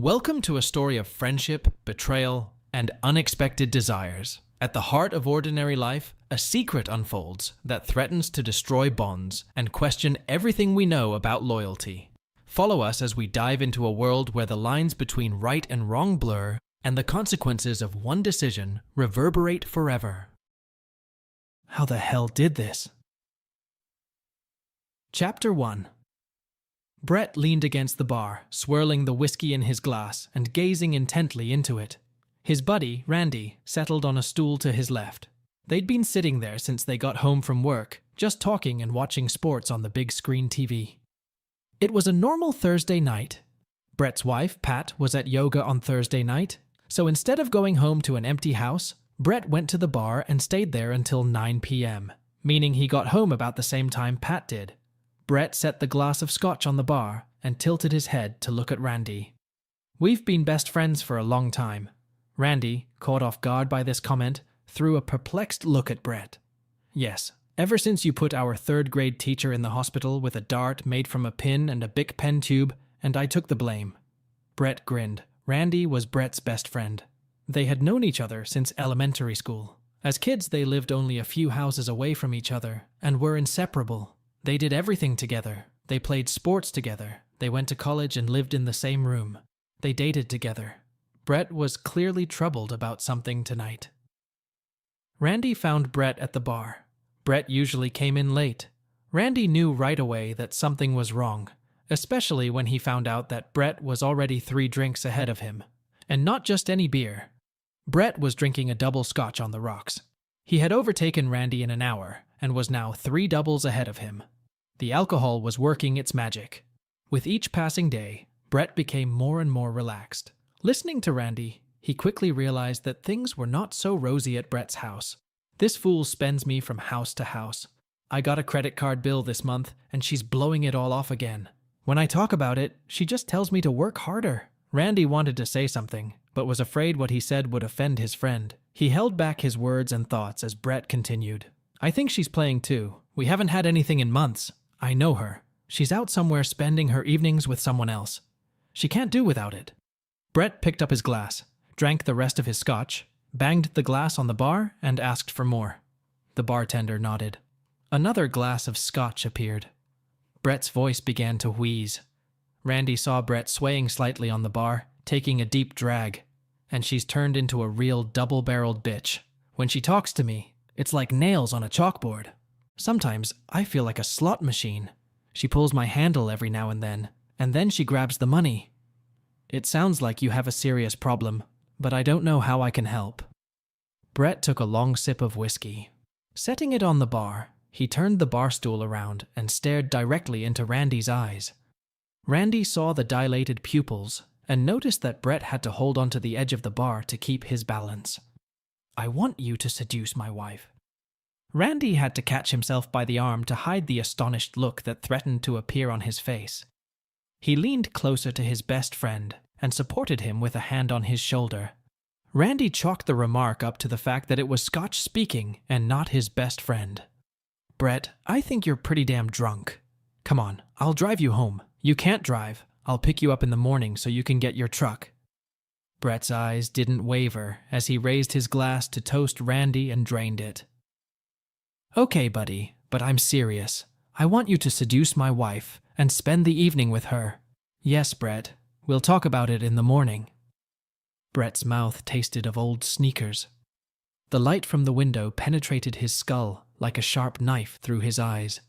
Welcome to a story of friendship, betrayal, and unexpected desires. At the heart of ordinary life, a secret unfolds that threatens to destroy bonds and question everything we know about loyalty. Follow us as we dive into a world where the lines between right and wrong blur, and the consequences of one decision reverberate forever. How the hell did this? Chapter 1. Brett leaned against the bar, swirling the whiskey in his glass and gazing intently into it. His buddy, Randy, settled on a stool to his left. They'd been sitting there since they got home from work, just talking and watching sports on the big screen TV. It was a normal Thursday night. Brett's wife, Pat, was at yoga on Thursday night, so instead of going home to an empty house, Brett went to the bar and stayed there until 9 p.m., meaning he got home about the same time Pat did. Brett set the glass of scotch on the bar and tilted his head to look at Randy. "We've been best friends for a long time." Randy, caught off guard by this comment, threw a perplexed look at Brett. "Yes, ever since you put our third-grade teacher in the hospital with a dart made from a pin and a Bic pen tube, and I took the blame." Brett grinned. Randy was Brett's best friend. They had known each other since elementary school. As kids, they lived only a few houses away from each other and were inseparable. They did everything together. They played sports together. They went to college and lived in the same room. They dated together. Brett was clearly troubled about something tonight. Randy found Brett at the bar. Brett usually came in late. Randy knew right away that something was wrong, especially when he found out that Brett was already 3 drinks ahead of him. And not just any beer. Brett was drinking a double scotch on the rocks. He had overtaken Randy in an hour and was now 3 doubles ahead of him. The alcohol was working its magic. With each passing day, Brett became more and more relaxed. Listening to Randy, he quickly realized that things were not so rosy at Brett's house. "This fool spends me from house to house. I got a credit card bill this month, and she's blowing it all off again. When I talk about it, she just tells me to work harder." Randy wanted to say something, but was afraid what he said would offend his friend. He held back his words and thoughts as Brett continued. "I think she's playing too. We haven't had anything in months. I know her. She's out somewhere spending her evenings with someone else. She can't do without it." Brett picked up his glass, drank the rest of his scotch, banged the glass on the bar, and asked for more. The bartender nodded. Another glass of scotch appeared. Brett's voice began to wheeze. Randy saw Brett swaying slightly on the bar, taking a deep drag. "And she's turned into a real double-barreled bitch. When she talks to me, it's like nails on a chalkboard. Sometimes I feel like a slot machine. She pulls my handle every now and then she grabs the money. It sounds like you have a serious problem, but I don't know how I can help." Brett took a long sip of whiskey. Setting it on the bar, he turned the bar stool around and stared directly into Randy's eyes. Randy saw the dilated pupils and noticed that Brett had to hold onto the edge of the bar to keep his balance. "I want you to seduce my wife." Randy had to catch himself by the arm to hide the astonished look that threatened to appear on his face. He leaned closer to his best friend and supported him with a hand on his shoulder. Randy chalked the remark up to the fact that it was Scotch speaking and not his best friend. "Brett, I think you're pretty damn drunk. Come on, I'll drive you home. You can't drive. I'll pick you up in the morning so you can get your truck." Brett's eyes didn't waver as he raised his glass to toast Randy and drained it. "Okay, buddy, but I'm serious. I want you to seduce my wife and spend the evening with her." "Yes, Brett. We'll talk about it in the morning." Brett's mouth tasted of old sneakers. The light from the window penetrated his skull like a sharp knife through his eyes.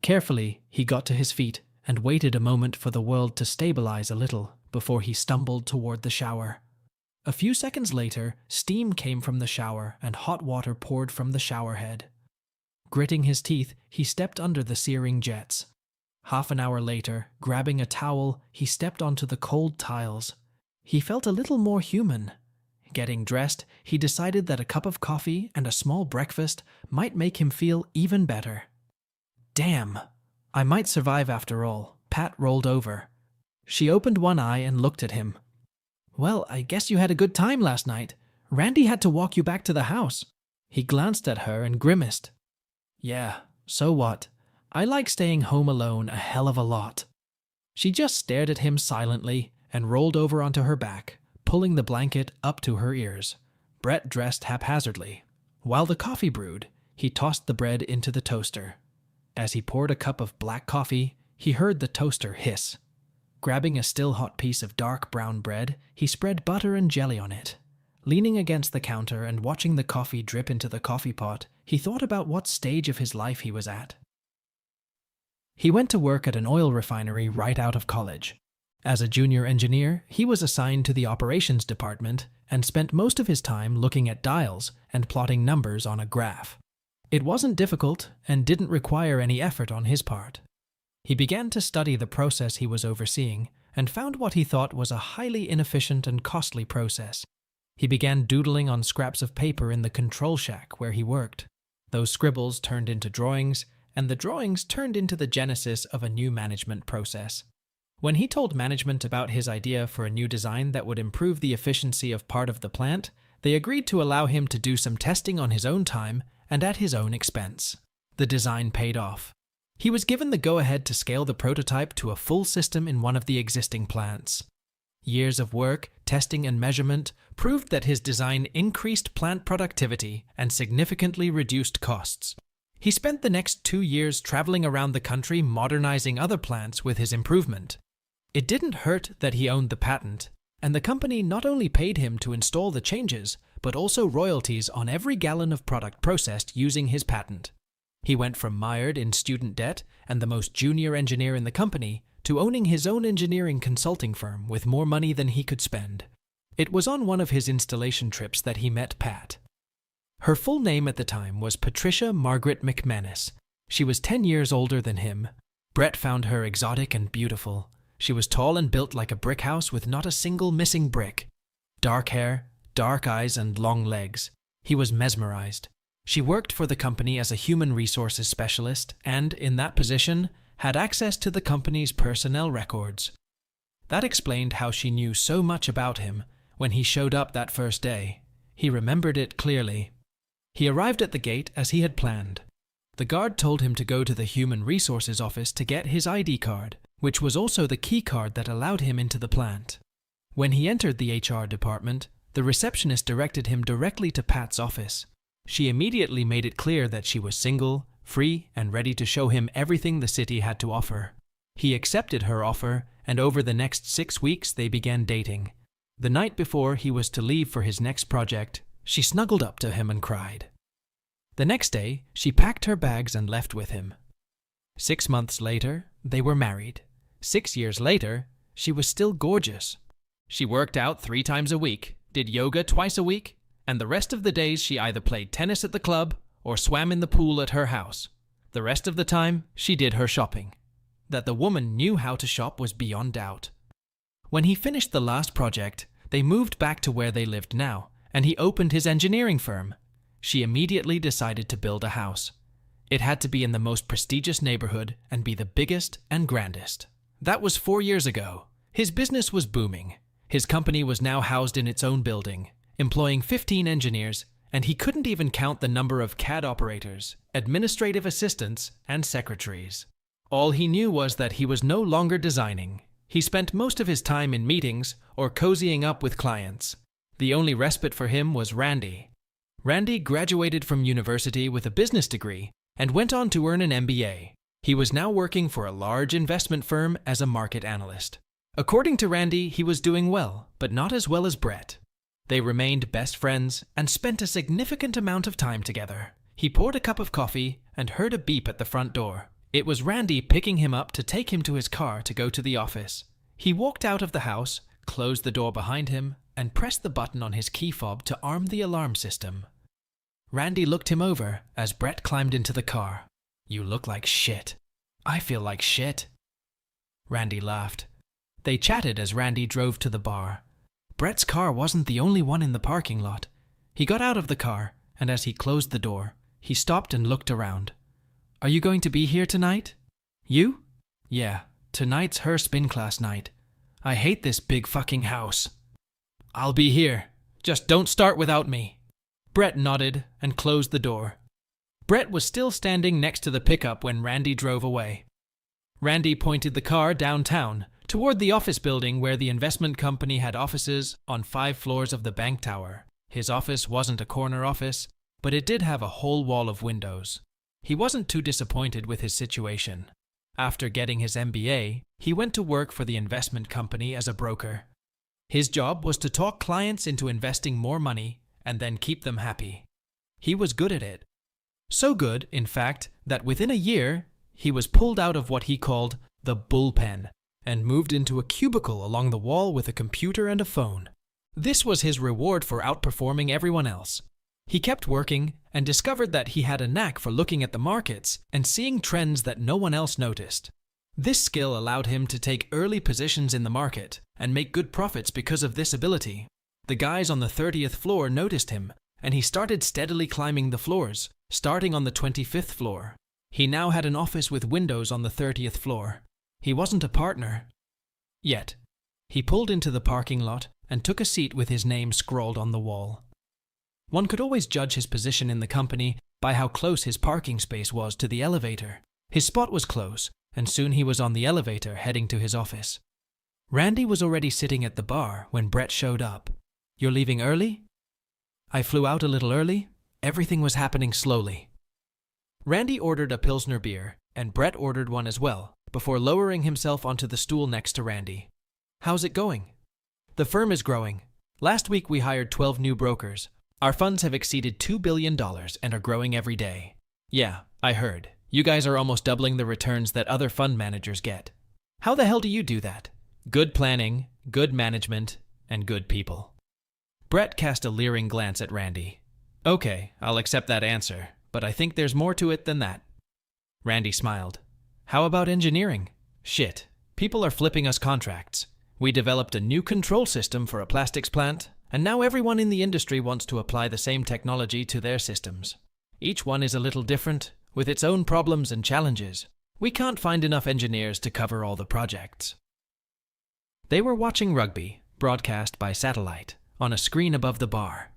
Carefully, he got to his feet and waited a moment for the world to stabilize a little before he stumbled toward the shower. A few seconds later, steam came from the shower and hot water poured from the shower head. Gritting his teeth, he stepped under the searing jets. Half an hour later, grabbing a towel, he stepped onto the cold tiles. He felt a little more human. Getting dressed, he decided that a cup of coffee and a small breakfast might make him feel even better. "Damn, I might survive after all." Pat rolled over. She opened one eye and looked at him. "Well, I guess you had a good time last night. Randy had to walk you back to the house." He glanced at her and grimaced. "Yeah, so what? I like staying home alone a hell of a lot." She just stared at him silently, and rolled over onto her back, pulling the blanket up to her ears. Brett dressed haphazardly. While the coffee brewed, he tossed the bread into the toaster. As he poured a cup of black coffee, he heard the toaster hiss. Grabbing a still-hot piece of dark brown bread, he spread butter and jelly on it. Leaning against the counter and watching the coffee drip into the coffee pot, he thought about what stage of his life he was at. He went to work at an oil refinery right out of college. As a junior engineer, he was assigned to the operations department and spent most of his time looking at dials and plotting numbers on a graph. It wasn't difficult and didn't require any effort on his part. He began to study the process he was overseeing and found what he thought was a highly inefficient and costly process. He began doodling on scraps of paper in the control shack where he worked. Those scribbles turned into drawings, and the drawings turned into the genesis of a new management process. When he told management about his idea for a new design that would improve the efficiency of part of the plant, they agreed to allow him to do some testing on his own time and at his own expense. The design paid off. He was given the go-ahead to scale the prototype to a full system in one of the existing plants. Years of work, testing and measurement proved that his design increased plant productivity and significantly reduced costs. He spent the next 2 years traveling around the country modernizing other plants with his improvement. It didn't hurt that he owned the patent, and the company not only paid him to install the changes, but also royalties on every gallon of product processed using his patent. He went from mired in student debt and the most junior engineer in the company to owning his own engineering consulting firm with more money than he could spend. It was on one of his installation trips that he met Pat. Her full name at the time was Patricia Margaret McManus. She was 10 years older than him. Brett found her exotic and beautiful. She was tall and built like a brick house with not a single missing brick. Dark hair, dark eyes, and long legs. He was mesmerized. She worked for the company as a human resources specialist and, in that position, had access to the company's personnel records. That explained how she knew so much about him when he showed up that first day. He remembered it clearly. He arrived at the gate as he had planned. The guard told him to go to the human resources office to get his ID card, which was also the key card that allowed him into the plant. When he entered the HR department, the receptionist directed him directly to Pat's office. She immediately made it clear that she was single, free, and ready to show him everything the city had to offer. He accepted her offer, and over the next 6 weeks they began dating. The night before he was to leave for his next project, she snuggled up to him and cried. The next day, she packed her bags and left with him. 6 months later, they were married. 6 years later, she was still gorgeous. She worked out 3 times a week, did yoga twice a week, and the rest of the days she either played tennis at the club or swam in the pool at her house. The rest of the time, she did her shopping. That the woman knew how to shop was beyond doubt. When he finished the last project, they moved back to where they lived now, and he opened his engineering firm. She immediately decided to build a house. It had to be in the most prestigious neighborhood and be the biggest and grandest. That was 4 years ago. His business was booming. His company was now housed in its own building, employing 15 engineers, and he couldn't even count the number of CAD operators, administrative assistants, and secretaries. All he knew was that he was no longer designing. He spent most of his time in meetings or cozying up with clients. The only respite for him was Randy. Randy graduated from university with a business degree and went on to earn an MBA. He was now working for a large investment firm as a market analyst. According to Randy, he was doing well, but not as well as Brett. They remained best friends and spent a significant amount of time together. He poured a cup of coffee and heard a beep at the front door. It was Randy picking him up to take him to his car to go to the office. He walked out of the house, closed the door behind him, and pressed the button on his key fob to arm the alarm system. Randy looked him over as Brett climbed into the car. "You look like shit." "I feel like shit." Randy laughed. They chatted as Randy drove to the bar. Brett's car wasn't the only one in the parking lot. He got out of the car, and as he closed the door, he stopped and looked around. "Are you going to be here tonight?" "You?" "Yeah, tonight's her spin class night. I hate this big fucking house." "I'll be here. Just don't start without me." Brett nodded and closed the door. Brett was still standing next to the pickup when Randy drove away. Randy pointed the car downtown, Toward the office building where the investment company had offices on 5 floors of the bank tower. His office wasn't a corner office, but it did have a whole wall of windows. He wasn't too disappointed with his situation. After getting his MBA, he went to work for the investment company as a broker. His job was to talk clients into investing more money and then keep them happy. He was good at it. So good, in fact, that within a year, he was pulled out of what he called the bullpen and moved into a cubicle along the wall with a computer and a phone. This was his reward for outperforming everyone else. He kept working and discovered that he had a knack for looking at the markets and seeing trends that no one else noticed. This skill allowed him to take early positions in the market and make good profits because of this ability. The guys on the 30th floor noticed him, and he started steadily climbing the floors, starting on the 25th floor. He now had an office with windows on the 30th floor. He wasn't a partner yet. He pulled into the parking lot and took a seat with his name scrawled on the wall. One could always judge his position in the company by how close his parking space was to the elevator. His spot was close, and soon he was on the elevator heading to his office. Randy was already sitting at the bar when Brett showed up. "You're leaving early?" "I flew out a little early. Everything was happening slowly." Randy ordered a Pilsner beer, and Brett ordered one as well, before lowering himself onto the stool next to Randy. "How's it going?" "The firm is growing. Last week we hired 12 new brokers. Our funds have exceeded $2 billion and are growing every day." "Yeah, I heard. You guys are almost doubling the returns that other fund managers get. How the hell do you do that?" "Good planning, good management, and good people." Brett cast a leering glance at Randy. "Okay, I'll accept that answer, but I think there's more to it than that." Randy smiled. "How about engineering?" "Shit, people are flipping us contracts. We developed a new control system for a plastics plant, and now everyone in the industry wants to apply the same technology to their systems. Each one is a little different, with its own problems and challenges. We can't find enough engineers to cover all the projects." They were watching rugby, broadcast by satellite, on a screen above the bar.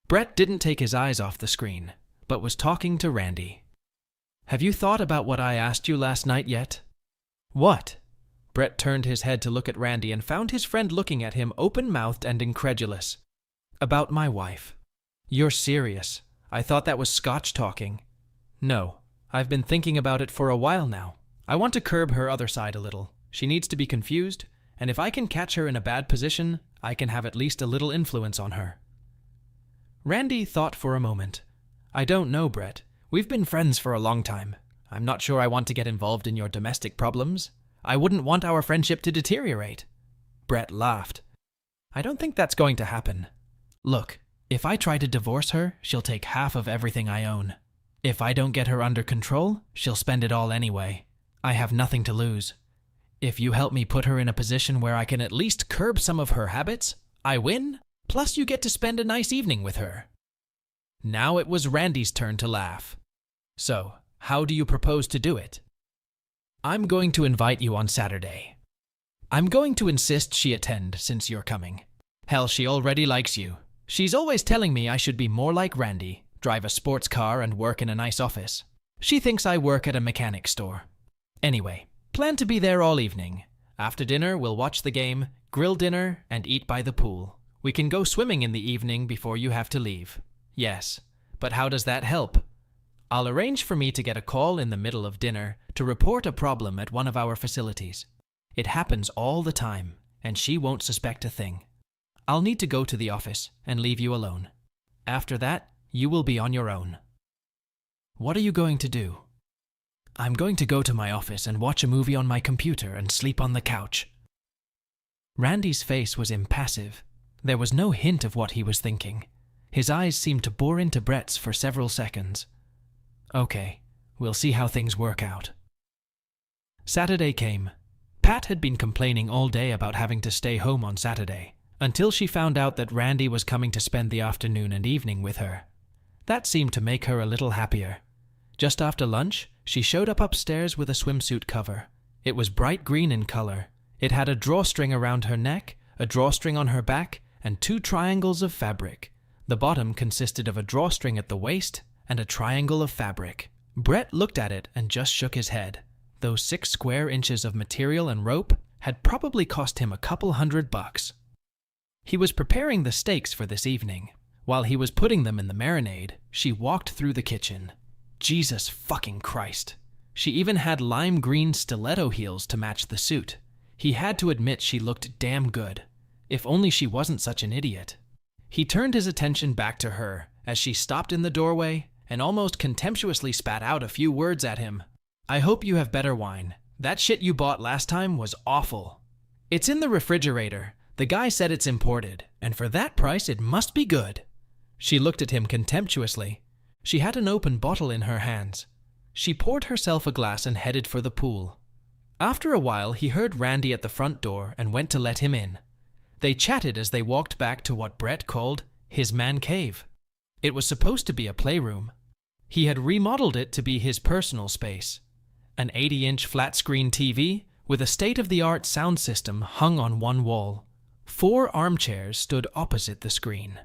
Brett didn't take his eyes off the screen, but was talking to Randy. "Have you thought about what I asked you last night yet?" "What?" Brett turned his head to look at Randy and found his friend looking at him open-mouthed and incredulous. "About my wife." "You're serious? I thought that was Scotch talking." "No, I've been thinking about it for a while now. I want to curb her other side a little. She needs to be confused, and if I can catch her in a bad position, I can have at least a little influence on her." Randy thought for a moment. "I don't know, Brett. We've been friends for a long time. I'm not sure I want to get involved in your domestic problems. I wouldn't want our friendship to deteriorate." Brett laughed. "I don't think that's going to happen. Look, if I try to divorce her, she'll take half of everything I own. If I don't get her under control, she'll spend it all anyway. I have nothing to lose. If you help me put her in a position where I can at least curb some of her habits, I win, plus you get to spend a nice evening with her." Now it was Randy's turn to laugh. "So, how do you propose to do it?" "I'm going to invite you on Saturday. I'm going to insist she attend since you're coming. Hell, she already likes you. She's always telling me I should be more like Randy, drive a sports car and work in a nice office. She thinks I work at a mechanic store. Anyway, plan to be there all evening. After dinner, we'll watch the game, grill dinner, and eat by the pool. We can go swimming in the evening before you have to leave." "Yes, but how does that help?" "I'll arrange for me to get a call in the middle of dinner to report a problem at one of our facilities. It happens all the time, and she won't suspect a thing. I'll need to go to the office and leave you alone. After that, you will be on your own." "What are you going to do?" "I'm going to go to my office and watch a movie on my computer and sleep on the couch." Randy's face was impassive. There was no hint of what he was thinking. His eyes seemed to bore into Brett's for several seconds. "Okay, we'll see how things work out." Saturday came. Pat had been complaining all day about having to stay home on Saturday, until she found out that Randy was coming to spend the afternoon and evening with her. That seemed to make her a little happier. Just after lunch, she showed up upstairs with a swimsuit cover. It was bright green in color. It had a drawstring around her neck, a drawstring on her back, and 2 triangles of fabric. The bottom consisted of a drawstring at the waist and a triangle of fabric. Brett looked at it and just shook his head. Those 6 square inches of material and rope had probably cost him a couple $100. He was preparing the steaks for this evening. While he was putting them in the marinade, she walked through the kitchen. Jesus fucking Christ. She even had lime green stiletto heels to match the suit. He had to admit she looked damn good. If only she wasn't such an idiot. He turned his attention back to her as she stopped in the doorway and almost contemptuously spat out a few words at him. I hope you have better wine. That shit you bought last time was awful. It's in the refrigerator. The guy said it's imported, and for that price it must be good. She looked at him contemptuously. She had an open bottle in her hands. She poured herself a glass and headed for the pool. After a while, he heard Randy at the front door and went to let him in. They chatted as they walked back to what Brett called his man cave. It was supposed to be a playroom. He had remodeled it to be his personal space. An 80-inch flat-screen TV with a state-of-the-art sound system hung on one wall. 4 armchairs stood opposite the screen.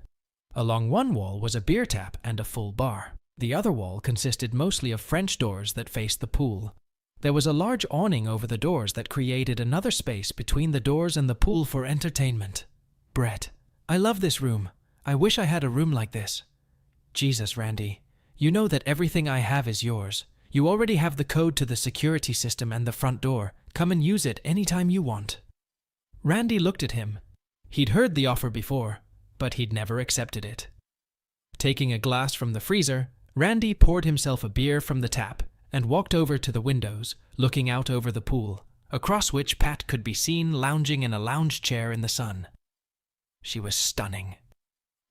Along one wall was a beer tap and a full bar. The other wall consisted mostly of French doors that faced the pool. There was a large awning over the doors that created another space between the doors and the pool for entertainment. Brett, I love this room. I wish I had a room like this. Jesus, Randy, you know that everything I have is yours. You already have the code to the security system and the front door. Come and use it anytime you want. Randy looked at him. He'd heard the offer before, but he'd never accepted it. Taking a glass from the freezer, Randy poured himself a beer from the tap and walked over to the windows, looking out over the pool, across which Pat could be seen lounging in a lounge chair in the sun. She was stunning.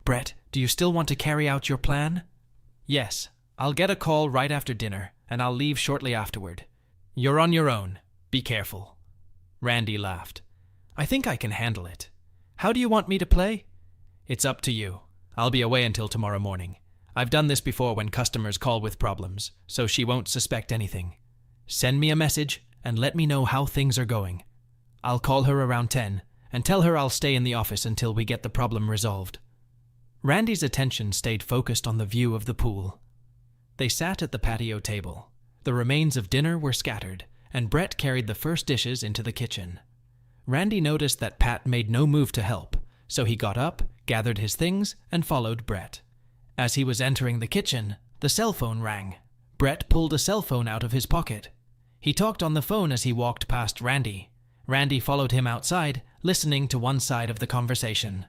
Brett, do you still want to carry out your plan? Yes, I'll get a call right after dinner, and I'll leave shortly afterward. You're on your own. Be careful. Randy laughed. I think I can handle it. How do you want me to play? It's up to you. I'll be away until tomorrow morning. I've done this before when customers call with problems, so she won't suspect anything. Send me a message and let me know how things are going. I'll call her around 10 and tell her I'll stay in the office until we get the problem resolved. Randy's attention stayed focused on the view of the pool. They sat at the patio table. The remains of dinner were scattered, and Brett carried the first dishes into the kitchen. Randy noticed that Pat made no move to help, so he got up, gathered his things, and followed Brett. As he was entering the kitchen, the cell phone rang. Brett pulled a cell phone out of his pocket. He talked on the phone as he walked past Randy. Randy followed him outside, listening to one side of the conversation.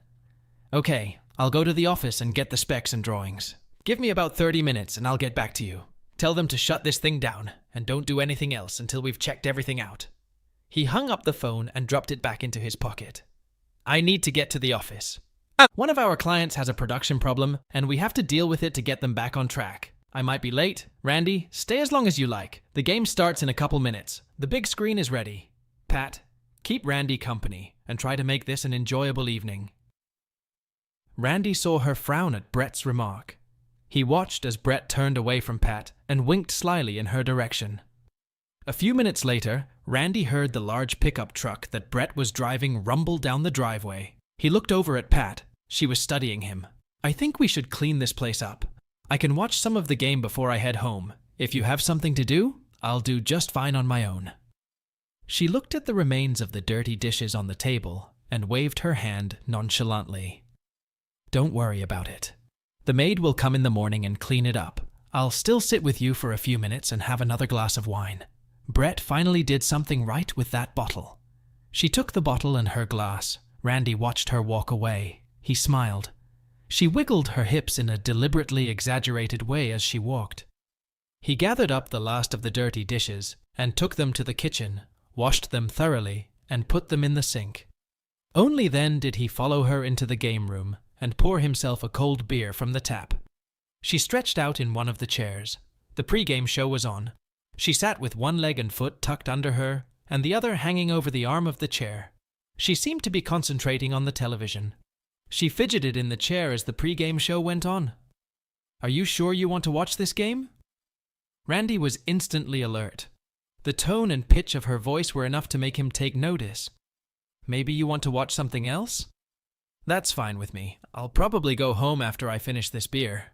Okay, I'll go to the office and get the specs and drawings. Give me about 30 minutes and I'll get back to you. Tell them to shut this thing down and don't do anything else until we've checked everything out. He hung up the phone and dropped it back into his pocket. I need to get to the office. One of our clients has a production problem, and we have to deal with it to get them back on track. I might be late. Randy, stay as long as you like. The game starts in a couple minutes. The big screen is ready. Pat, keep Randy company and try to make this an enjoyable evening. Randy saw her frown at Brett's remark. He watched as Brett turned away from Pat and winked slyly in her direction. A few minutes later, Randy heard the large pickup truck that Brett was driving rumble down the driveway. He looked over at Pat. She was studying him. I think we should clean this place up. I can watch some of the game before I head home. If you have something to do, I'll do just fine on my own. She looked at the remains of the dirty dishes on the table and waved her hand nonchalantly. Don't worry about it. The maid will come in the morning and clean it up. I'll still sit with you for a few minutes and have another glass of wine. Brett finally did something right with that bottle. She took the bottle and her glass. Randy watched her walk away. He smiled. She wiggled her hips in a deliberately exaggerated way as she walked. He gathered up the last of the dirty dishes and took them to the kitchen, washed them thoroughly, and put them in the sink. Only then did he follow her into the game room and pour himself a cold beer from the tap. She stretched out in one of the chairs. The pre-game show was on. She sat with one leg and foot tucked under her and the other hanging over the arm of the chair. She seemed to be concentrating on the television. She fidgeted in the chair as the pre-game show went on. Are you sure you want to watch this game? Randy was instantly alert. The tone and pitch of her voice were enough to make him take notice. Maybe you want to watch something else? That's fine with me. I'll probably go home after I finish this beer.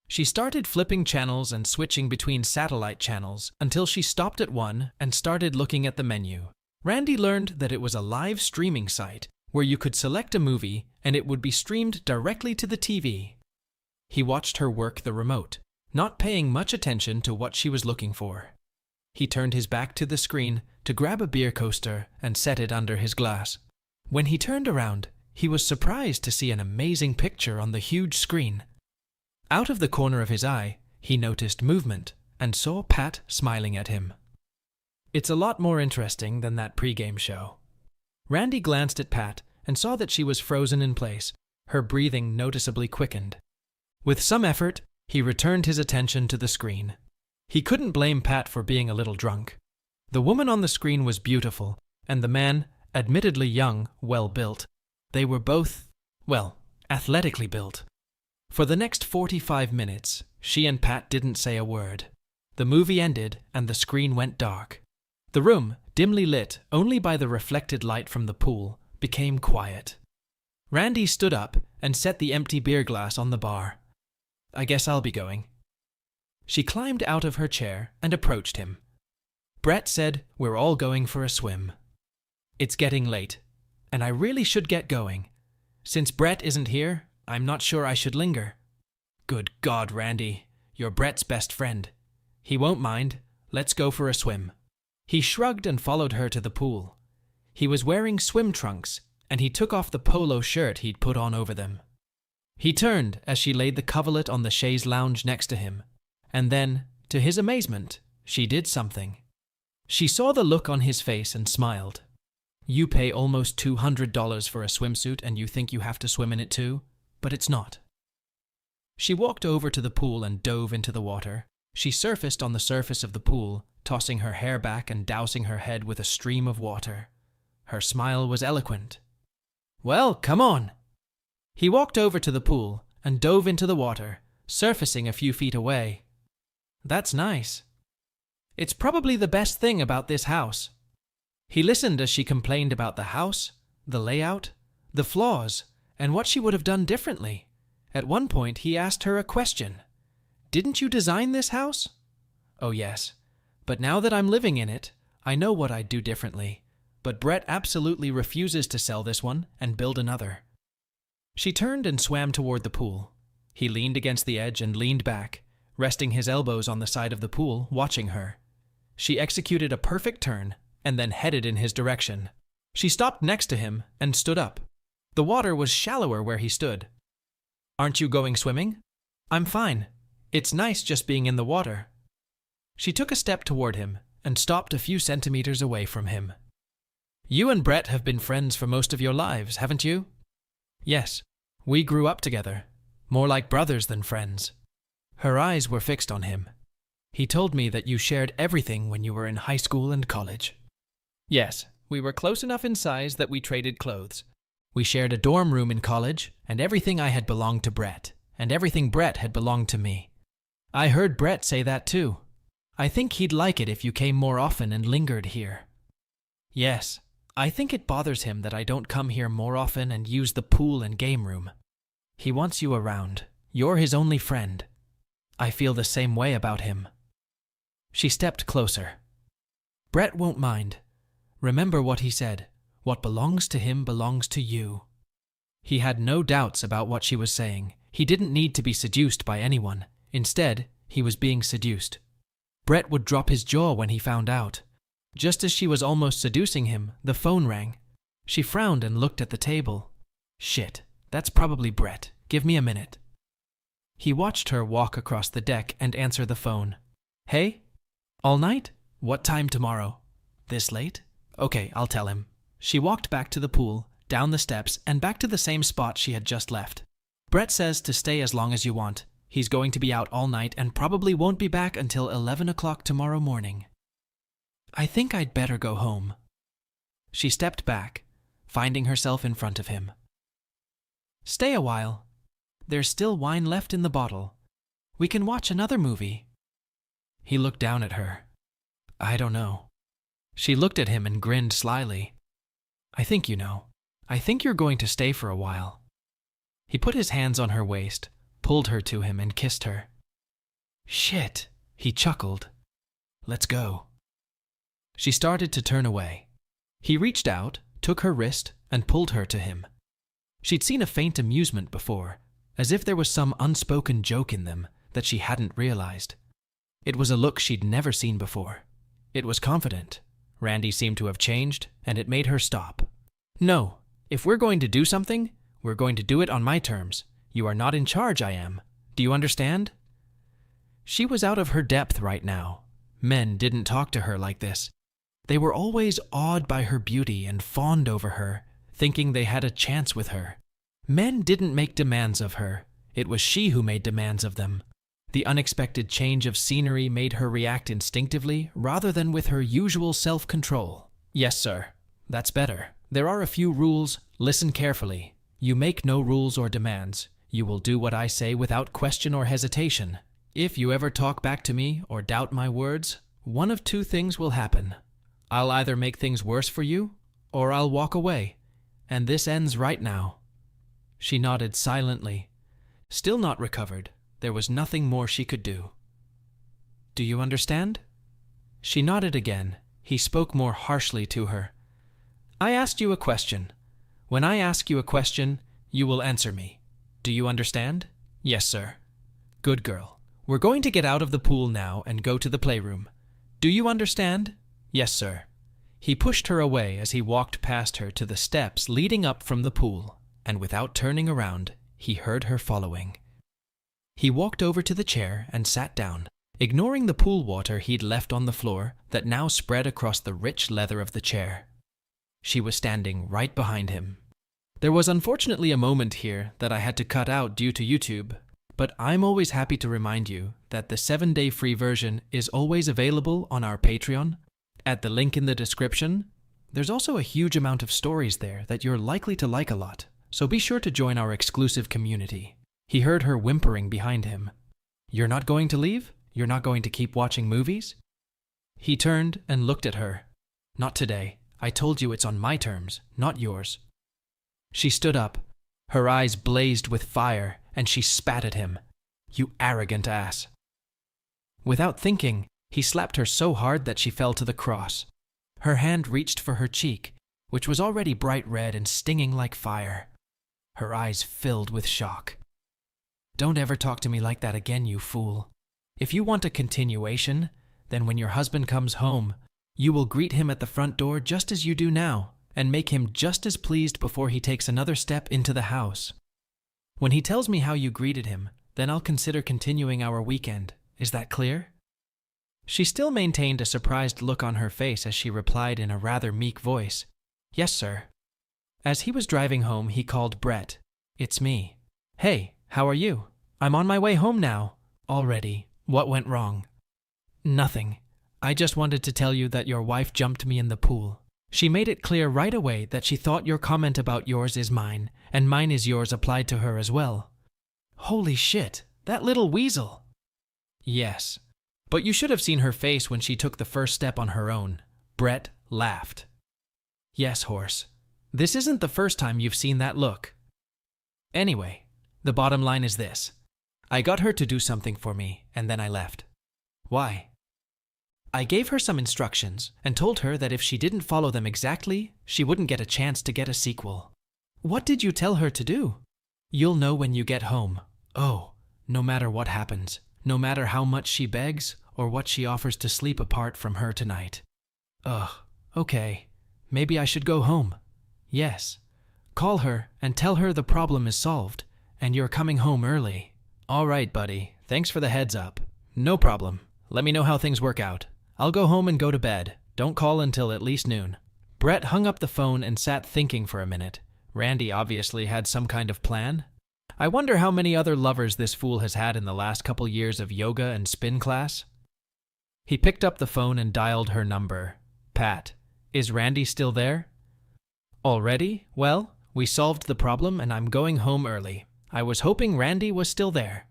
She started flipping channels and switching between satellite channels until she stopped at one and started looking at the menu. Randy learned that it was a live streaming site where you could select a movie and it would be streamed directly to the TV. He watched her work the remote, not paying much attention to what she was looking for. He turned his back to the screen to grab a beer coaster and set it under his glass. When he turned around, he was surprised to see an amazing picture on the huge screen. Out of the corner of his eye, he noticed movement and saw Pat smiling at him. It's a lot more interesting than that pregame show. Randy glanced at Pat and saw that she was frozen in place, her breathing noticeably quickened. With some effort, he returned his attention to the screen. He couldn't blame Pat for being a little drunk. The woman on the screen was beautiful, and the man, admittedly young, well-built. They were both, athletically built. For the next 45 minutes, she and Pat didn't say a word. The movie ended and the screen went dark. The room, dimly lit only by the reflected light from the pool, became quiet. Randy stood up and set the empty beer glass on the bar. I guess I'll be going. She climbed out of her chair and approached him. Brett said, we're all going for a swim. It's getting late, and I really should get going. Since Brett isn't here, I'm not sure I should linger. Good God, Randy, you're Brett's best friend. He won't mind. Let's go for a swim. He shrugged and followed her to the pool. He was wearing swim trunks, and he took off the polo shirt he'd put on over them. He turned as she laid the coverlet on the chaise lounge next to him, and then, to his amazement, she did something. She saw the look on his face and smiled. You pay almost $200 for a swimsuit and you think you have to swim in it too, but it's not. She walked over to the pool and dove into the water. She surfaced on the surface of the pool, tossing her hair back and dousing her head with a stream of water. Her smile was eloquent. Well, come on. He walked over to the pool and dove into the water, surfacing a few feet away. That's nice. It's probably the best thing about this house. He listened as she complained about the house, the layout, the flaws, and what she would have done differently. At one point, he asked her a question. Didn't you design this house? Oh, yes. But now that I'm living in it, I know what I'd do differently. But Brett absolutely refuses to sell this one and build another. She turned and swam toward the pool. He leaned against the edge and leaned back, resting his elbows on the side of the pool, watching her. She executed a perfect turn and then headed in his direction. She stopped next to him and stood up. The water was shallower where he stood. Aren't you going swimming? I'm fine. It's nice just being in the water. She took a step toward him and stopped a few centimeters away from him. You and Brett have been friends for most of your lives, haven't you? Yes, we grew up together, more like brothers than friends. Her eyes were fixed on him. He told me that you shared everything when you were in high school and college. Yes, we were close enough in size that we traded clothes. We shared a dorm room in college, and everything I had belonged to Brett, and everything Brett had belonged to me. I heard Brett say that too. I think he'd like it if you came more often and lingered here. Yes, I think it bothers him that I don't come here more often and use the pool and game room. He wants you around. You're his only friend. I feel the same way about him. She stepped closer. Brett won't mind. Remember what he said. What belongs to him belongs to you. He had no doubts about what she was saying. He didn't need to be seduced by anyone. Instead, he was being seduced. Brett would drop his jaw when he found out. Just as she was almost seducing him, the phone rang. She frowned and looked at the table. Shit, that's probably Brett. Give me a minute. He watched her walk across the deck and answer the phone. Hey? All night? What time tomorrow? This late? Okay, I'll tell him. She walked back to the pool, down the steps, and back to the same spot she had just left. Brett says to stay as long as you want. He's going to be out all night and probably won't be back until 11 o'clock tomorrow morning. I think I'd better go home. She stepped back, finding herself in front of him. Stay a while. There's still wine left in the bottle. We can watch another movie. He looked down at her. I don't know. She looked at him and grinned slyly. I think you know. I think you're going to stay for a while. He put his hands on her waist, pulled her to him and kissed her. Shit, he chuckled. Let's go. She started to turn away. He reached out, took her wrist, and pulled her to him. She'd seen a faint amusement before, as if there was some unspoken joke in them that she hadn't realized. It was a look she'd never seen before. It was confident. Randy seemed to have changed, and it made her stop. "No, if we're going to do something, we're going to do it on my terms. You are not in charge, I am. Do you understand?" She was out of her depth right now. Men didn't talk to her like this. They were always awed by her beauty and fawned over her, thinking they had a chance with her. Men didn't make demands of her. It was she who made demands of them. The unexpected change of scenery made her react instinctively rather than with her usual self-control. "Yes, sir. That's better. There are a few rules. Listen carefully. You make no rules or demands. You will do what I say without question or hesitation. If you ever talk back to me or doubt my words, one of two things will happen. I'll either make things worse for you, or I'll walk away. And this ends right now." She nodded silently. Still not recovered, there was nothing more she could do. "Do you understand?" She nodded again. He spoke more harshly to her. "I asked you a question. When I ask you a question, you will answer me. Do you understand?" "Yes, sir." "Good girl. We're going to get out of the pool now and go to the playroom. Do you understand?" "Yes, sir." He pushed her away as he walked past her to the steps leading up from the pool, and without turning around, he heard her following. He walked over to the chair and sat down, ignoring the pool water he'd left on the floor that now spread across the rich leather of the chair. She was standing right behind him. There was unfortunately a moment here that I had to cut out due to YouTube, but I'm always happy to remind you that the 7-day free version is always available on our Patreon. At the link in the description, there's also a huge amount of stories there that you're likely to like a lot, so be sure to join our exclusive community. He heard her whimpering behind him. "You're not going to leave? You're not going to keep watching movies?" He turned and looked at her. "Not today. I told you it's on my terms, not yours." She stood up. Her eyes blazed with fire, and she spat at him. "You arrogant ass." Without thinking, he slapped her so hard that she fell to the cross. Her hand reached for her cheek, which was already bright red and stinging like fire. Her eyes filled with shock. "Don't ever talk to me like that again, you fool. If you want a continuation, then when your husband comes home, you will greet him at the front door just as you do now, and make him just as pleased before he takes another step into the house. When he tells me how you greeted him, then I'll consider continuing our weekend. Is that clear?" She still maintained a surprised look on her face as she replied in a rather meek voice, "Yes, sir." As he was driving home, he called Brett. "It's me." "Hey, how are you? I'm on my way home now." "Already? What went wrong?" "Nothing. I just wanted to tell you that your wife jumped me in the pool. She made it clear right away that she thought your comment about yours is mine, and mine is yours applied to her as well." "Holy shit, that little weasel." "Yes. But you should have seen her face when she took the first step on her own." Brett laughed. "Yes, horse. This isn't the first time you've seen that look. Anyway, the bottom line is this. I got her to do something for me, and then I left." "Why?" "I gave her some instructions and told her that if she didn't follow them exactly, she wouldn't get a chance to get a sequel." "What did you tell her to do?" "You'll know when you get home. Oh, no matter what happens, no matter how much she begs or what she offers to sleep apart from her tonight." "Ugh, okay. Maybe I should go home." "Yes. Call her and tell her the problem is solved, and you're coming home early." "All right, buddy. Thanks for the heads up. No problem. Let me know how things work out. I'll go home and go to bed. Don't call until at least noon." Brett hung up the phone and sat thinking for a minute. Randy obviously had some kind of plan. I wonder how many other lovers this fool has had in the last couple years of yoga and spin class. He picked up the phone and dialed her number. "Pat, is Randy still there?" "Already? Well, we solved the problem and I'm going home early. I was hoping Randy was still there.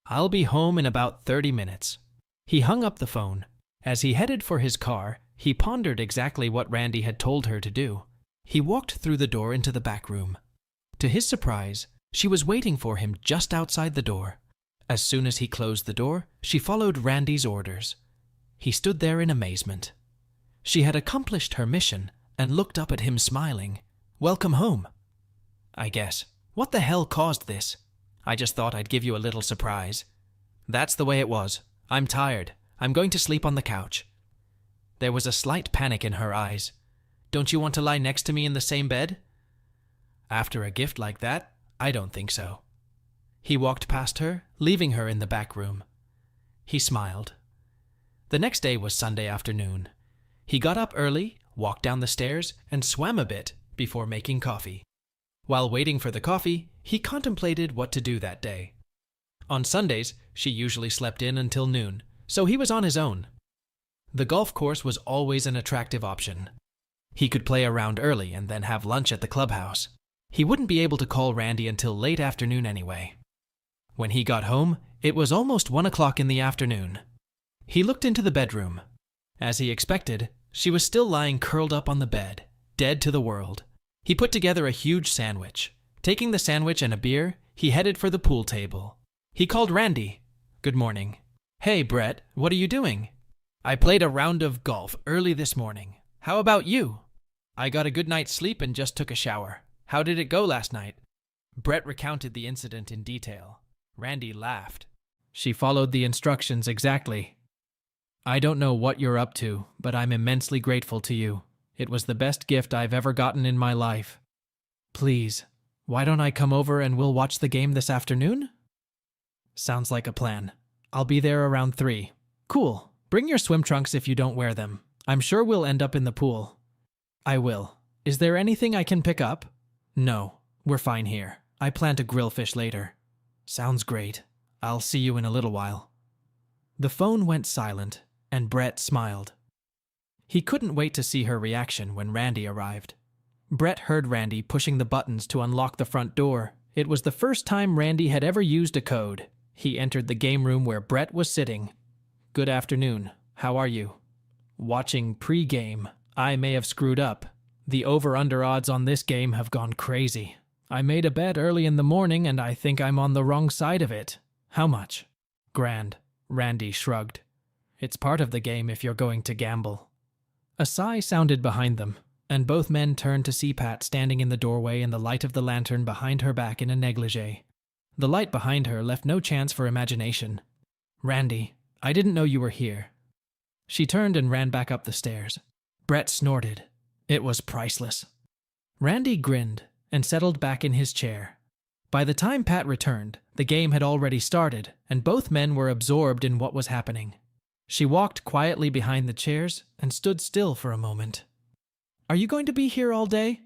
I'll be home in about 30 minutes. He hung up the phone. As he headed for his car, he pondered exactly what Randy had told her to do. He walked through the door into the back room. To his surprise, she was waiting for him just outside the door. As soon as he closed the door, she followed Randy's orders. He stood there in amazement. She had accomplished her mission, and looked up at him smiling. "Welcome home, I guess. What the hell caused this? I just thought I'd give you a little surprise." "That's the way it was. I'm tired. I'm going to sleep on the couch." There was a slight panic in her eyes. "Don't you want to lie next to me in the same bed?" "After a gift like that, I don't think so." He walked past her, leaving her in the back room. He smiled. The next day was Sunday afternoon. He got up early, walked down the stairs, and swam a bit before making coffee. While waiting for the coffee, he contemplated what to do that day. On Sundays, she usually slept in until noon, so he was on his own. The golf course was always an attractive option. He could play around early and then have lunch at the clubhouse. He wouldn't be able to call Randy until late afternoon anyway. When he got home, it was almost 1 o'clock in the afternoon. He looked into the bedroom. As he expected, she was still lying curled up on the bed, dead to the world. He put together a huge sandwich. Taking the sandwich and a beer, he headed for the pool table. He called Randy. "Good morning." "Hey, Brett, what are you doing?" "I played a round of golf early this morning. How about you?" "I got a good night's sleep and just took a shower. How did it go last night?" Brett recounted the incident in detail. Randy laughed. "She followed the instructions exactly. I don't know what you're up to, but I'm immensely grateful to you. It was the best gift I've ever gotten in my life. Please, why don't I come over and we'll watch the game this afternoon?" "Sounds like a plan. I'll be there around 3. "Cool. Bring your swim trunks if you don't wear them. I'm sure we'll end up in the pool." "I will. Is there anything I can pick up?" "No, we're fine here. I plan to grill fish later." "Sounds great. I'll see you in a little while." The phone went silent, and Brett smiled. He couldn't wait to see her reaction when Randy arrived. Brett heard Randy pushing the buttons to unlock the front door. It was the first time Randy had ever used a code. He entered the game room where Brett was sitting. "Good afternoon. How are you?" "Watching pre-game. I may have screwed up. The over-under odds on this game have gone crazy. I made a bet early in the morning and I think I'm on the wrong side of it." "How much?" "Grand." Randy shrugged. "It's part of the game if you're going to gamble." A sigh sounded behind them, and both men turned to see Pat standing in the doorway in the light of the lantern behind her back in a negligee. The light behind her left no chance for imagination. "Randy, I didn't know you were here." She turned and ran back up the stairs. Brett snorted. It was priceless. Randy grinned and settled back in his chair. By the time Pat returned, the game had already started, and both men were absorbed in what was happening. She walked quietly behind the chairs and stood still for a moment. "Are you going to be here all day?"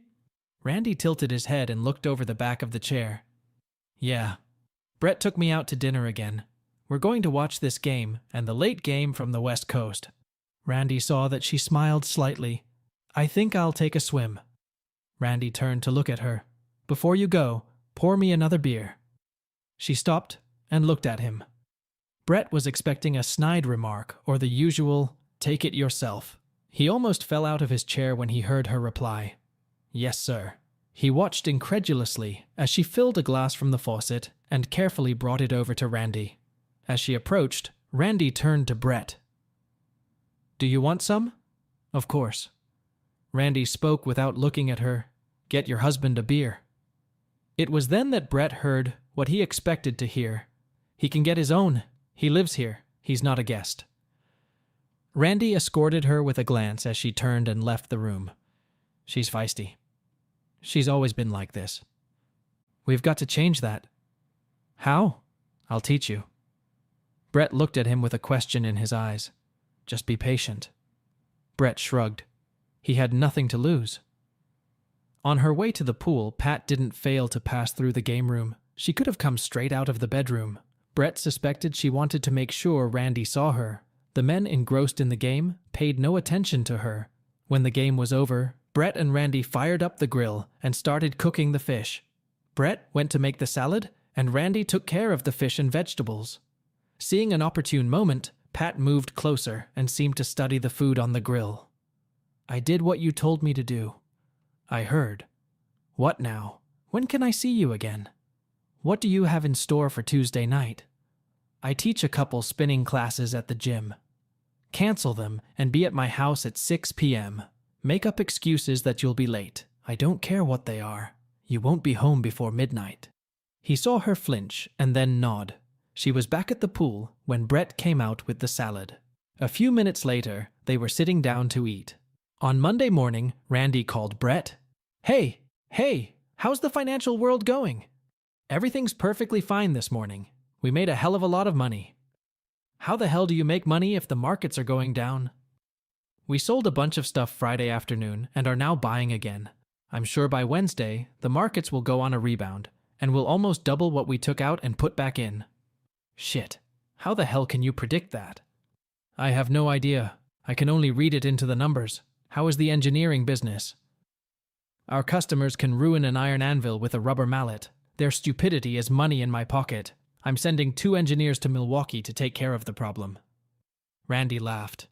Randy tilted his head and looked over the back of the chair. "Yeah. Brett took me out to dinner again. We're going to watch this game and the late game from the West Coast." Randy saw that she smiled slightly. "I think I'll take a swim." Randy turned to look at her. "Before you go, pour me another beer." She stopped and looked at him. Brett was expecting a snide remark or the usual, "take it yourself." He almost fell out of his chair when he heard her reply. "Yes, sir." He watched incredulously as she filled a glass from the faucet and carefully brought it over to Randy. As she approached, Randy turned to Brett. "Do you want some?" "Of course." Randy spoke without looking at her. "Get your husband a beer." It was then that Brett heard what he expected to hear. "He can get his own. He lives here. He's not a guest." Randy escorted her with a glance as she turned and left the room. "She's feisty. She's always been like this. We've got to change that." "How?" "I'll teach you." Brett looked at him with a question in his eyes. "Just be patient." Brett shrugged. He had nothing to lose. On her way to the pool, Pat didn't fail to pass through the game room. She could have come straight out of the bedroom. Brett suspected she wanted to make sure Randy saw her. The men engrossed in the game paid no attention to her. When the game was over, Brett and Randy fired up the grill and started cooking the fish. Brett went to make the salad, and Randy took care of the fish and vegetables. Seeing an opportune moment, Pat moved closer and seemed to study the food on the grill. "I did what you told me to do." "I heard." "What now? When can I see you again?" "What do you have in store for Tuesday night?" "I teach a couple spinning classes at the gym." "Cancel them and be at my house at 6 p.m. Make up excuses that you'll be late. I don't care what they are. You won't be home before midnight." He saw her flinch and then nod. She was back at the pool when Brett came out with the salad. A few minutes later, they were sitting down to eat. On Monday morning, Randy called Brett. Hey, how's the financial world going?" "Everything's perfectly fine this morning. We made a hell of a lot of money." "How the hell do you make money if the markets are going down?" "We sold a bunch of stuff Friday afternoon and are now buying again. I'm sure by Wednesday, the markets will go on a rebound, and we'll almost double what we took out and put back in." "Shit, how the hell can you predict that?" "I have no idea. I can only read it into the numbers. How is the engineering business?" "Our customers can ruin an iron anvil with a rubber mallet. Their stupidity is money in my pocket. I'm sending 2 engineers to Milwaukee to take care of the problem." Randy laughed.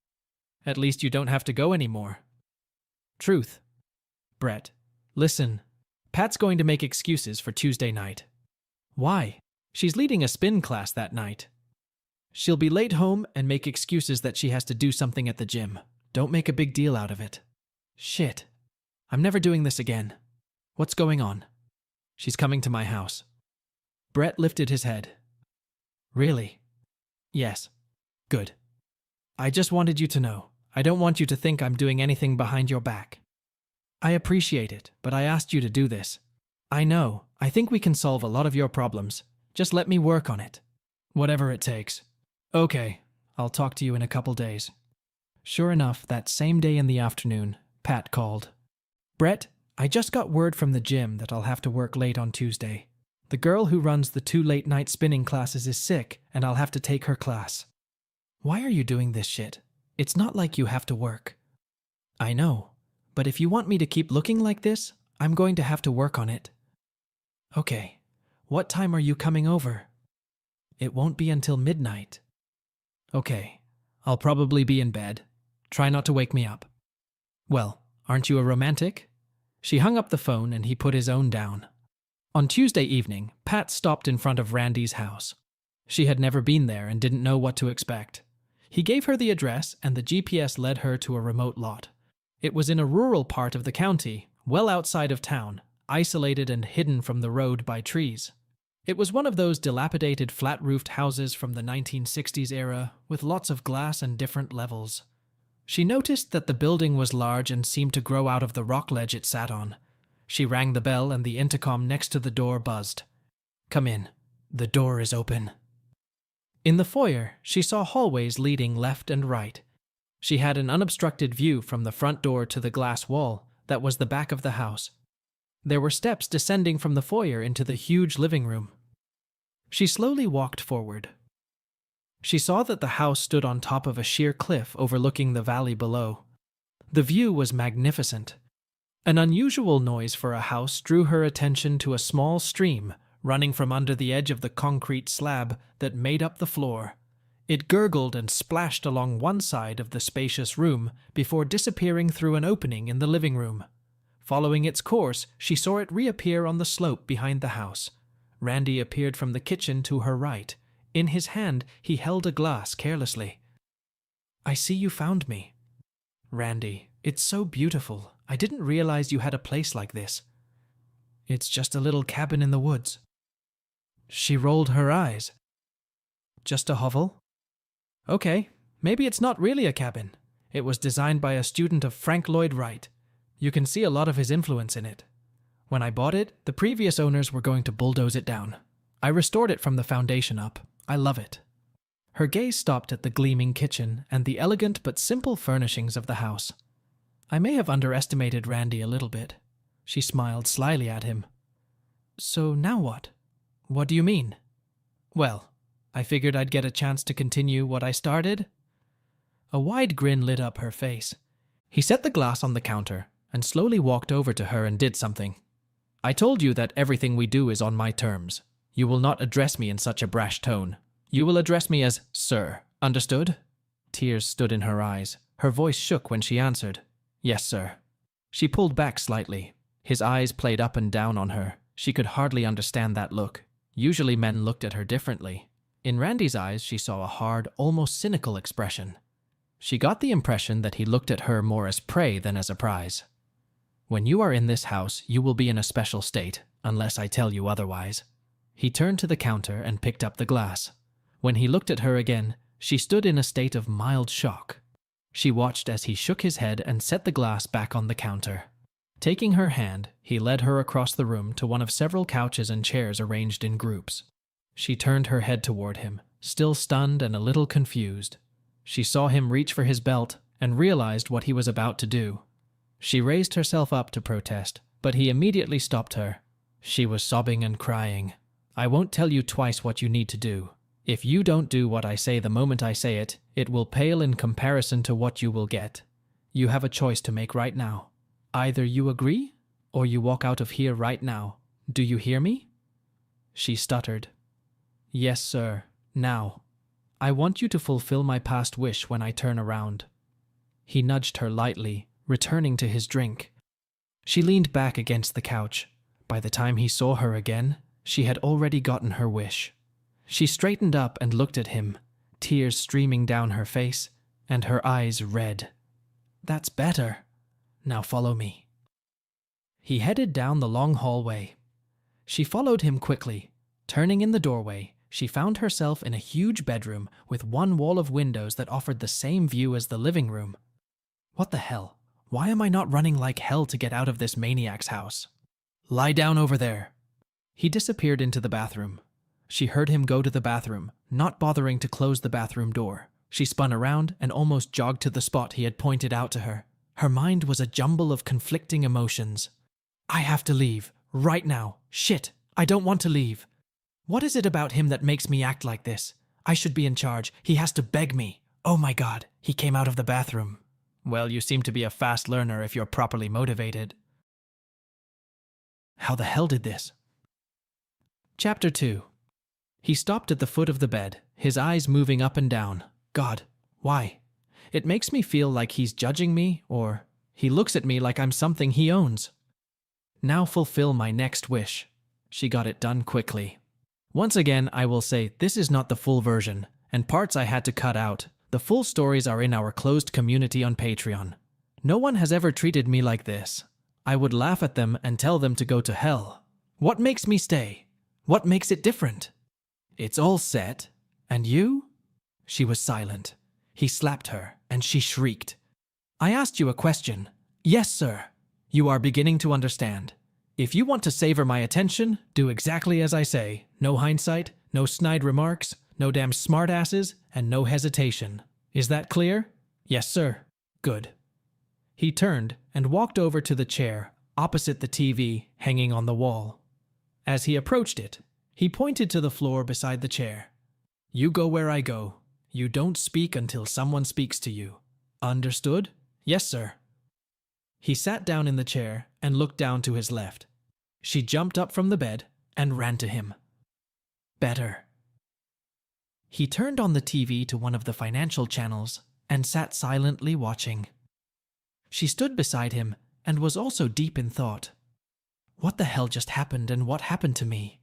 "At least you don't have to go anymore." "Truth." "Brett, listen. Pat's going to make excuses for Tuesday night." "Why?" "She's leading a spin class that night. She'll be late home and make excuses that she has to do something at the gym. Don't make a big deal out of it." "Shit. I'm never doing this again. What's going on?" "She's coming to my house." Brett lifted his head. "Really?" "Yes." "Good. I just wanted you to know. I don't want you to think I'm doing anything behind your back." "I appreciate it, but I asked you to do this." "I know. I think we can solve a lot of your problems. Just let me work on it." "Whatever it takes." "Okay, I'll talk to you in a couple days." Sure enough, that same day in the afternoon, Pat called. "Brett, I just got word from the gym that I'll have to work late on Tuesday. The girl who runs the 2 late-night spinning classes is sick, and I'll have to take her class." "Why are you doing this shit? It's not like you have to work." "I know, but if you want me to keep looking like this, I'm going to have to work on it." "Okay, what time are you coming over?" "It won't be until midnight." "Okay, I'll probably be in bed. Try not to wake me up." "Well, aren't you a romantic?" She hung up the phone and he put his own down. On Tuesday evening, Pat stopped in front of Randy's house. She had never been there and didn't know what to expect. He gave her the address and the GPS led her to a remote lot. It was in a rural part of the county, well outside of town, isolated and hidden from the road by trees. It was one of those dilapidated flat-roofed houses from the 1960s era, with lots of glass and different levels. She noticed that the building was large and seemed to grow out of the rock ledge it sat on. She rang the bell and the intercom next to the door buzzed. "Come in. The door is open." In the foyer, she saw hallways leading left and right. She had an unobstructed view from the front door to the glass wall that was the back of the house. There were steps descending from the foyer into the huge living room. She slowly walked forward. She saw that the house stood on top of a sheer cliff overlooking the valley below. The view was magnificent. An unusual noise for a house drew her attention to a small stream running from under the edge of the concrete slab that made up the floor. It gurgled and splashed along one side of the spacious room before disappearing through an opening in the living room. Following its course, she saw it reappear on the slope behind the house. Randy appeared from the kitchen to her right. In his hand, he held a glass carelessly. "I see you found me." "Randy, it's so beautiful. I didn't realize you had a place like this." "It's just a little cabin in the woods." She rolled her eyes. "Just a hovel?" "Okay, maybe it's not really a cabin. It was designed by a student of Frank Lloyd Wright. You can see a lot of his influence in it. When I bought it, the previous owners were going to bulldoze it down. I restored it from the foundation up. I love it." Her gaze stopped at the gleaming kitchen and the elegant but simple furnishings of the house. "I may have underestimated Randy a little bit." She smiled slyly at him. "So now what?" "What do you mean?" "Well, I figured I'd get a chance to continue what I started." A wide grin lit up her face. He set the glass on the counter and slowly walked over to her and did something. "I told you that everything we do is on my terms. You will not address me in such a brash tone. You will address me as Sir. Understood?" Tears stood in her eyes. Her voice shook when she answered. "Yes, sir." She pulled back slightly. His eyes played up and down on her. She could hardly understand that look. Usually men looked at her differently. In Randy's eyes, she saw a hard, almost cynical expression. She got the impression that he looked at her more as prey than as a prize. "When you are in this house, you will be in a special state, unless I tell you otherwise." He turned to the counter and picked up the glass. When he looked at her again, she stood in a state of mild shock. She watched as he shook his head and set the glass back on the counter. Taking her hand, he led her across the room to one of several couches and chairs arranged in groups. She turned her head toward him, still stunned and a little confused. She saw him reach for his belt and realized what he was about to do. She raised herself up to protest, but he immediately stopped her. She was sobbing and crying. "I won't tell you twice what you need to do. If you don't do what I say the moment I say it, it will pale in comparison to what you will get. You have a choice to make right now. Either you agree, or you walk out of here right now. Do you hear me?" She stuttered. "Yes, sir. Now. I want you to fulfill my past wish when I turn around." He nudged her lightly, returning to his drink. She leaned back against the couch. By the time he saw her again, she had already gotten her wish. She straightened up and looked at him, tears streaming down her face, and her eyes red. "That's better. Now follow me." He headed down the long hallway. She followed him quickly. Turning in the doorway, she found herself in a huge bedroom with one wall of windows that offered the same view as the living room. What the hell? Why am I not running like hell to get out of this maniac's house? "Lie down over there." He disappeared into the bathroom. She heard him go to the bathroom, not bothering to close the bathroom door. She spun around and almost jogged to the spot he had pointed out to her. Her mind was a jumble of conflicting emotions. "I have to leave. Right now. Shit. I don't want to leave. What is it about him that makes me act like this? I should be in charge. He has to beg me. Oh my God. He came out of the bathroom. Well, you seem to be a fast learner if you're properly motivated." How the hell did this? Chapter 2. He stopped at the foot of the bed, his eyes moving up and down. God, why? It makes me feel like he's judging me, or he looks at me like I'm something he owns. Now fulfill my next wish. She got it done quickly. Once again, I will say this is not the full version, and parts I had to cut out. The full stories are in our closed community on Patreon. No one has ever treated me like this. I would laugh at them and tell them to go to hell. What makes me stay? What makes it different? It's all set. And you? She was silent. He slapped her, and she shrieked. "I asked you a question." "Yes, sir." "You are beginning to understand. If you want to savor my attention, do exactly as I say. No hindsight, no snide remarks, no damn smartasses, and no hesitation. Is that clear?" "Yes, sir." "Good." He turned and walked over to the chair opposite the TV hanging on the wall. As he approached it, he pointed to the floor beside the chair. "You go where I go. You don't speak until someone speaks to you. Understood?" "Yes, sir." He sat down in the chair and looked down to his left. She jumped up from the bed and ran to him. "Better." He turned on the TV to one of the financial channels and sat silently watching. She stood beside him and was also deep in thought. What the hell just happened, and what happened to me?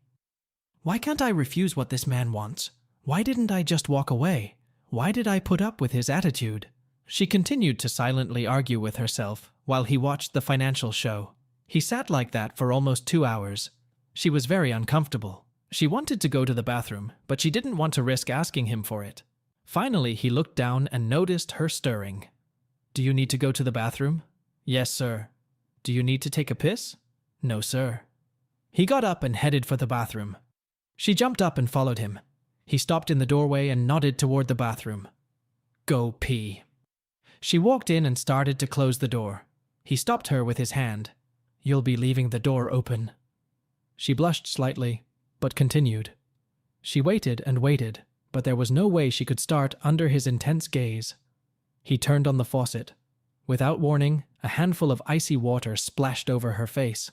Why can't I refuse what this man wants? Why didn't I just walk away? Why did I put up with his attitude? She continued to silently argue with herself while he watched the financial show. He sat like that for almost 2 hours. She was very uncomfortable. She wanted to go to the bathroom, but she didn't want to risk asking him for it. Finally, he looked down and noticed her stirring. "Do you need to go to the bathroom?" "Yes, sir." "Do you need to take a piss?" "No, sir." He got up and headed for the bathroom. She jumped up and followed him. He stopped in the doorway and nodded toward the bathroom. "Go pee." She walked in and started to close the door. He stopped her with his hand. "You'll be leaving the door open." She blushed slightly, but continued. She waited and waited, but there was no way she could start under his intense gaze. He turned on the faucet. Without warning, a handful of icy water splashed over her face.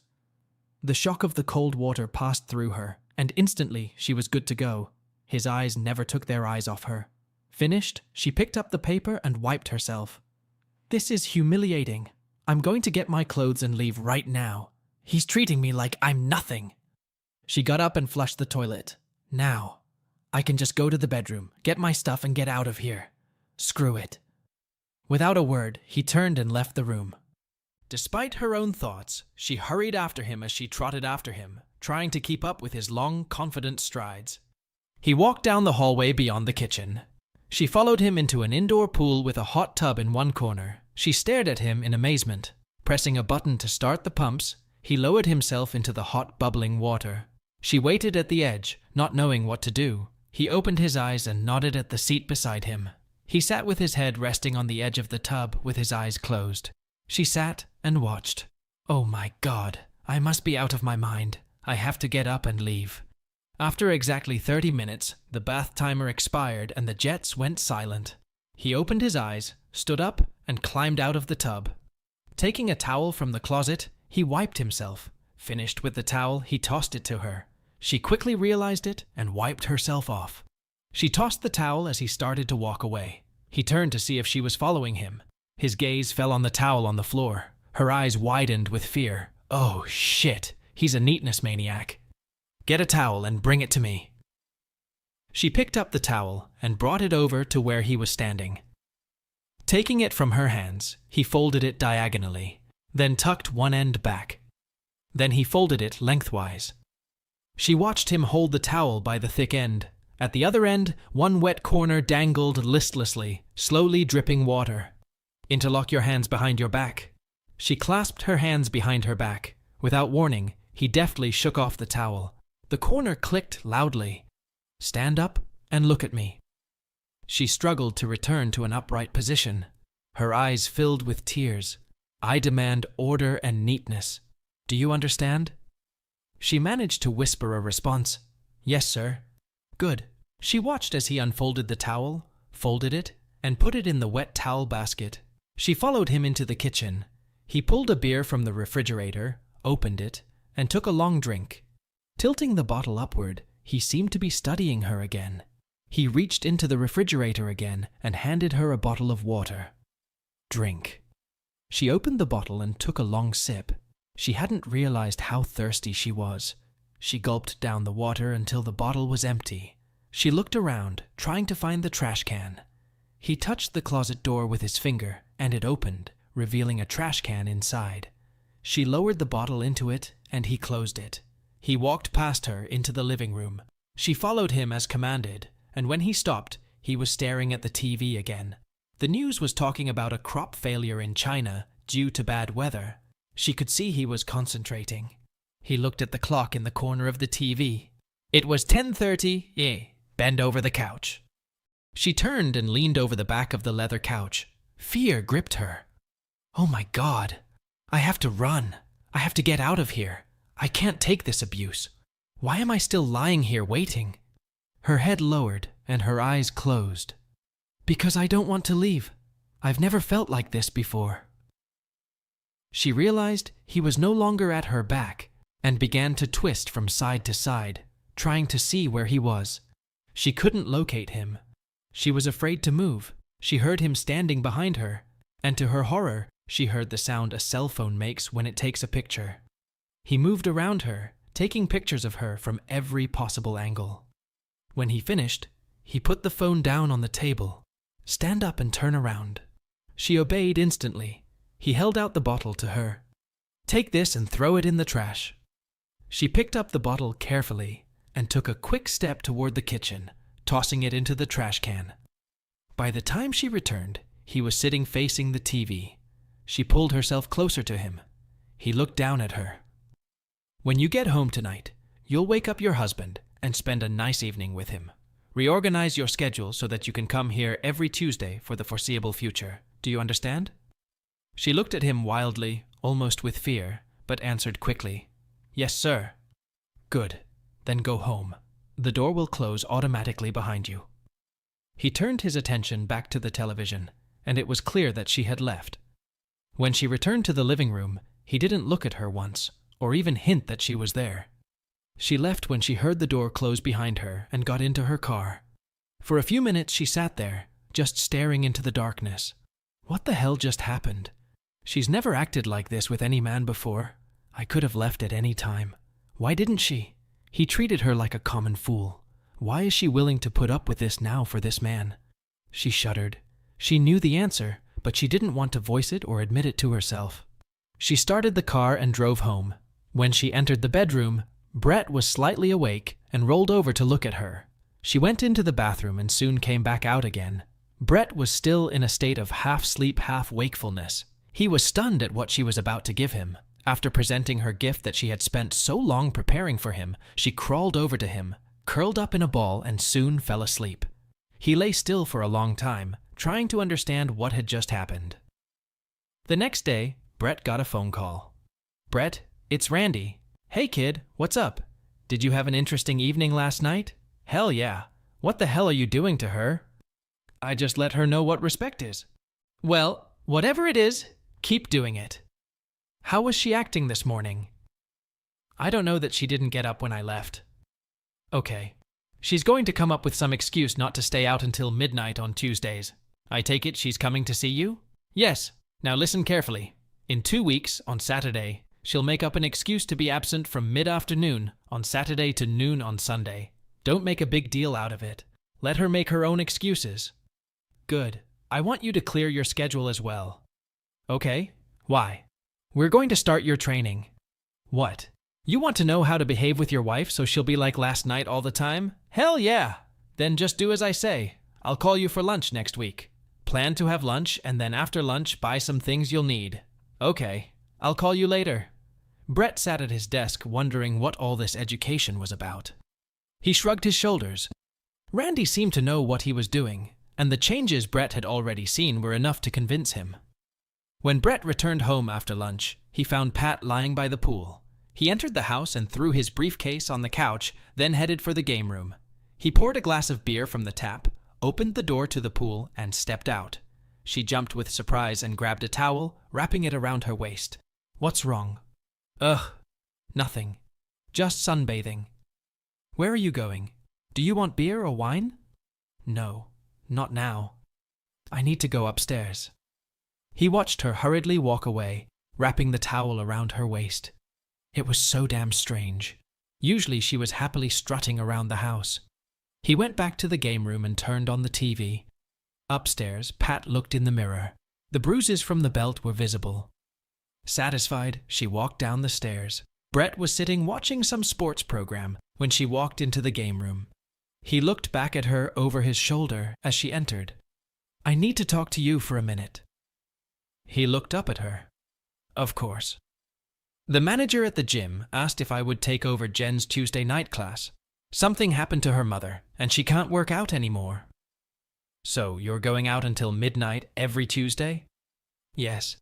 The shock of the cold water passed through her, and instantly she was good to go. His eyes never took their eyes off her. Finished, she picked up the paper and wiped herself. "This is humiliating. I'm going to get my clothes and leave right now. He's treating me like I'm nothing." She got up and flushed the toilet. "Now, I can just go to the bedroom, get my stuff and get out of here. Screw it." Without a word, he turned and left the room. Despite her own thoughts, she hurried after him as she trotted after him, trying to keep up with his long, confident strides. He walked down the hallway beyond the kitchen. She followed him into an indoor pool with a hot tub in one corner. She stared at him in amazement. Pressing a button to start the pumps, he lowered himself into the hot, bubbling water. She waited at the edge, not knowing what to do. He opened his eyes and nodded at the seat beside him. He sat with his head resting on the edge of the tub with his eyes closed. She sat and watched. Oh my God, I must be out of my mind. I have to get up and leave. After exactly 30 minutes, the bath timer expired and the jets went silent. He opened his eyes, stood up, and climbed out of the tub. Taking a towel from the closet, he wiped himself. Finished with the towel, he tossed it to her. She quickly realized it and wiped herself off. She tossed the towel as he started to walk away. He turned to see if she was following him. His gaze fell on the towel on the floor. Her eyes widened with fear. Oh shit, he's a neatness maniac. Get a towel and bring it to me. She picked up the towel and brought it over to where he was standing. Taking it from her hands, he folded it diagonally, then tucked one end back. Then he folded it lengthwise. She watched him hold the towel by the thick end. At the other end, one wet corner dangled listlessly, slowly dripping water. Interlock your hands behind your back. She clasped her hands behind her back. Without warning, he deftly shook off the towel. The corner clicked loudly. Stand up and look at me. She struggled to return to an upright position. Her eyes filled with tears. I demand order and neatness. Do you understand? She managed to whisper a response. Yes, sir. Good. She watched as he unfolded the towel, folded it, and put it in the wet towel basket. She followed him into the kitchen. He pulled a beer from the refrigerator, opened it, and took a long drink. Tilting the bottle upward, he seemed to be studying her again. He reached into the refrigerator again and handed her a bottle of water. Drink. She opened the bottle and took a long sip. She hadn't realized how thirsty she was. She gulped down the water until the bottle was empty. She looked around, trying to find the trash can. He touched the closet door with his finger, and it opened, revealing a trash can inside. She lowered the bottle into it, and he closed it. He walked past her into the living room. She followed him as commanded, and when he stopped, he was staring at the TV again. The news was talking about a crop failure in China due to bad weather. She could see he was concentrating. He looked at the clock in the corner of the TV. It was 10:30. Bend over the couch. She turned and leaned over the back of the leather couch. Fear gripped her. Oh my God. I have to run. I have to get out of here. I can't take this abuse. Why am I still lying here waiting? Her head lowered and her eyes closed. Because I don't want to leave. I've never felt like this before. She realized he was no longer at her back and began to twist from side to side, trying to see where he was. She couldn't locate him. She was afraid to move. She heard him standing behind her, and to her horror, she heard the sound a cell phone makes when it takes a picture. He moved around her, taking pictures of her from every possible angle. When he finished, he put the phone down on the table. Stand up and turn around. She obeyed instantly. He held out the bottle to her. Take this and throw it in the trash. She picked up the bottle carefully and took a quick step toward the kitchen, tossing it into the trash can. By the time she returned, he was sitting facing the TV. She pulled herself closer to him. He looked down at her. When you get home tonight, you'll wake up your husband and spend a nice evening with him. Reorganize your schedule so that you can come here every Tuesday for the foreseeable future. Do you understand? She looked at him wildly, almost with fear, but answered quickly. Yes, sir. Good. Then go home. The door will close automatically behind you. He turned his attention back to the television, and it was clear that she had left. When she returned to the living room, he didn't look at her once, or even hint that she was there. She left when she heard the door close behind her and got into her car. For a few minutes she sat there, just staring into the darkness. What the hell just happened? She's never acted like this with any man before. I could have left at any time. Why didn't she? He treated her like a common fool. Why is she willing to put up with this now for this man? She shuddered. She knew the answer, but she didn't want to voice it or admit it to herself. She started the car and drove home. When she entered the bedroom, Brett was slightly awake and rolled over to look at her. She went into the bathroom and soon came back out again. Brett was still in a state of half-sleep, half-wakefulness. He was stunned at what she was about to give him. After presenting her gift that she had spent so long preparing for him, she crawled over to him, curled up in a ball, and soon fell asleep. He lay still for a long time, trying to understand what had just happened. The next day, Brett got a phone call. "Brett, it's Randy. Hey kid, what's up? Did you have an interesting evening last night?" "Hell yeah. What the hell are you doing to her?" "I just let her know what respect is." "Well, whatever it is, keep doing it." "How was she acting this morning?" "I don't know that she didn't get up when I left." "Okay. She's going to come up with some excuse not to stay out until midnight on Tuesdays. I take it she's coming to see you?" "Yes. Now listen carefully. In 2 weeks, on Saturday, she'll make up an excuse to be absent from mid-afternoon on Saturday to noon on Sunday. Don't make a big deal out of it. Let her make her own excuses." "Good. I want you to clear your schedule as well." "Okay. Why?" "We're going to start your training." "What? You want to know how to behave with your wife so she'll be like last night all the time?" "Hell yeah! Then just do as I say. I'll call you for lunch next week. Plan to have lunch and then after lunch buy some things you'll need." "Okay. I'll call you later." Brett sat at his desk wondering what all this education was about. He shrugged his shoulders. Randy seemed to know what he was doing, and the changes Brett had already seen were enough to convince him. When Brett returned home after lunch, he found Pat lying by the pool. He entered the house and threw his briefcase on the couch, then headed for the game room. He poured a glass of beer from the tap, opened the door to the pool, and stepped out. She jumped with surprise and grabbed a towel, wrapping it around her waist. "What's wrong?" "Ugh, nothing. Just sunbathing." "Where are you going? Do you want beer or wine?" "No, not now. I need to go upstairs." He watched her hurriedly walk away, wrapping the towel around her waist. It was so damn strange. Usually she was happily strutting around the house. He went back to the game room and turned on the TV. Upstairs, Pat looked in the mirror. The bruises from the belt were visible. Satisfied, she walked down the stairs. Brett was sitting watching some sports program when she walked into the game room. He looked back at her over his shoulder as she entered. "I need to talk to you for a minute." He looked up at her. "Of course." "The manager at the gym asked if I would take over Jen's Tuesday night class. Something happened to her mother, and she can't work out anymore." "So you're going out until midnight every Tuesday?" "Yes."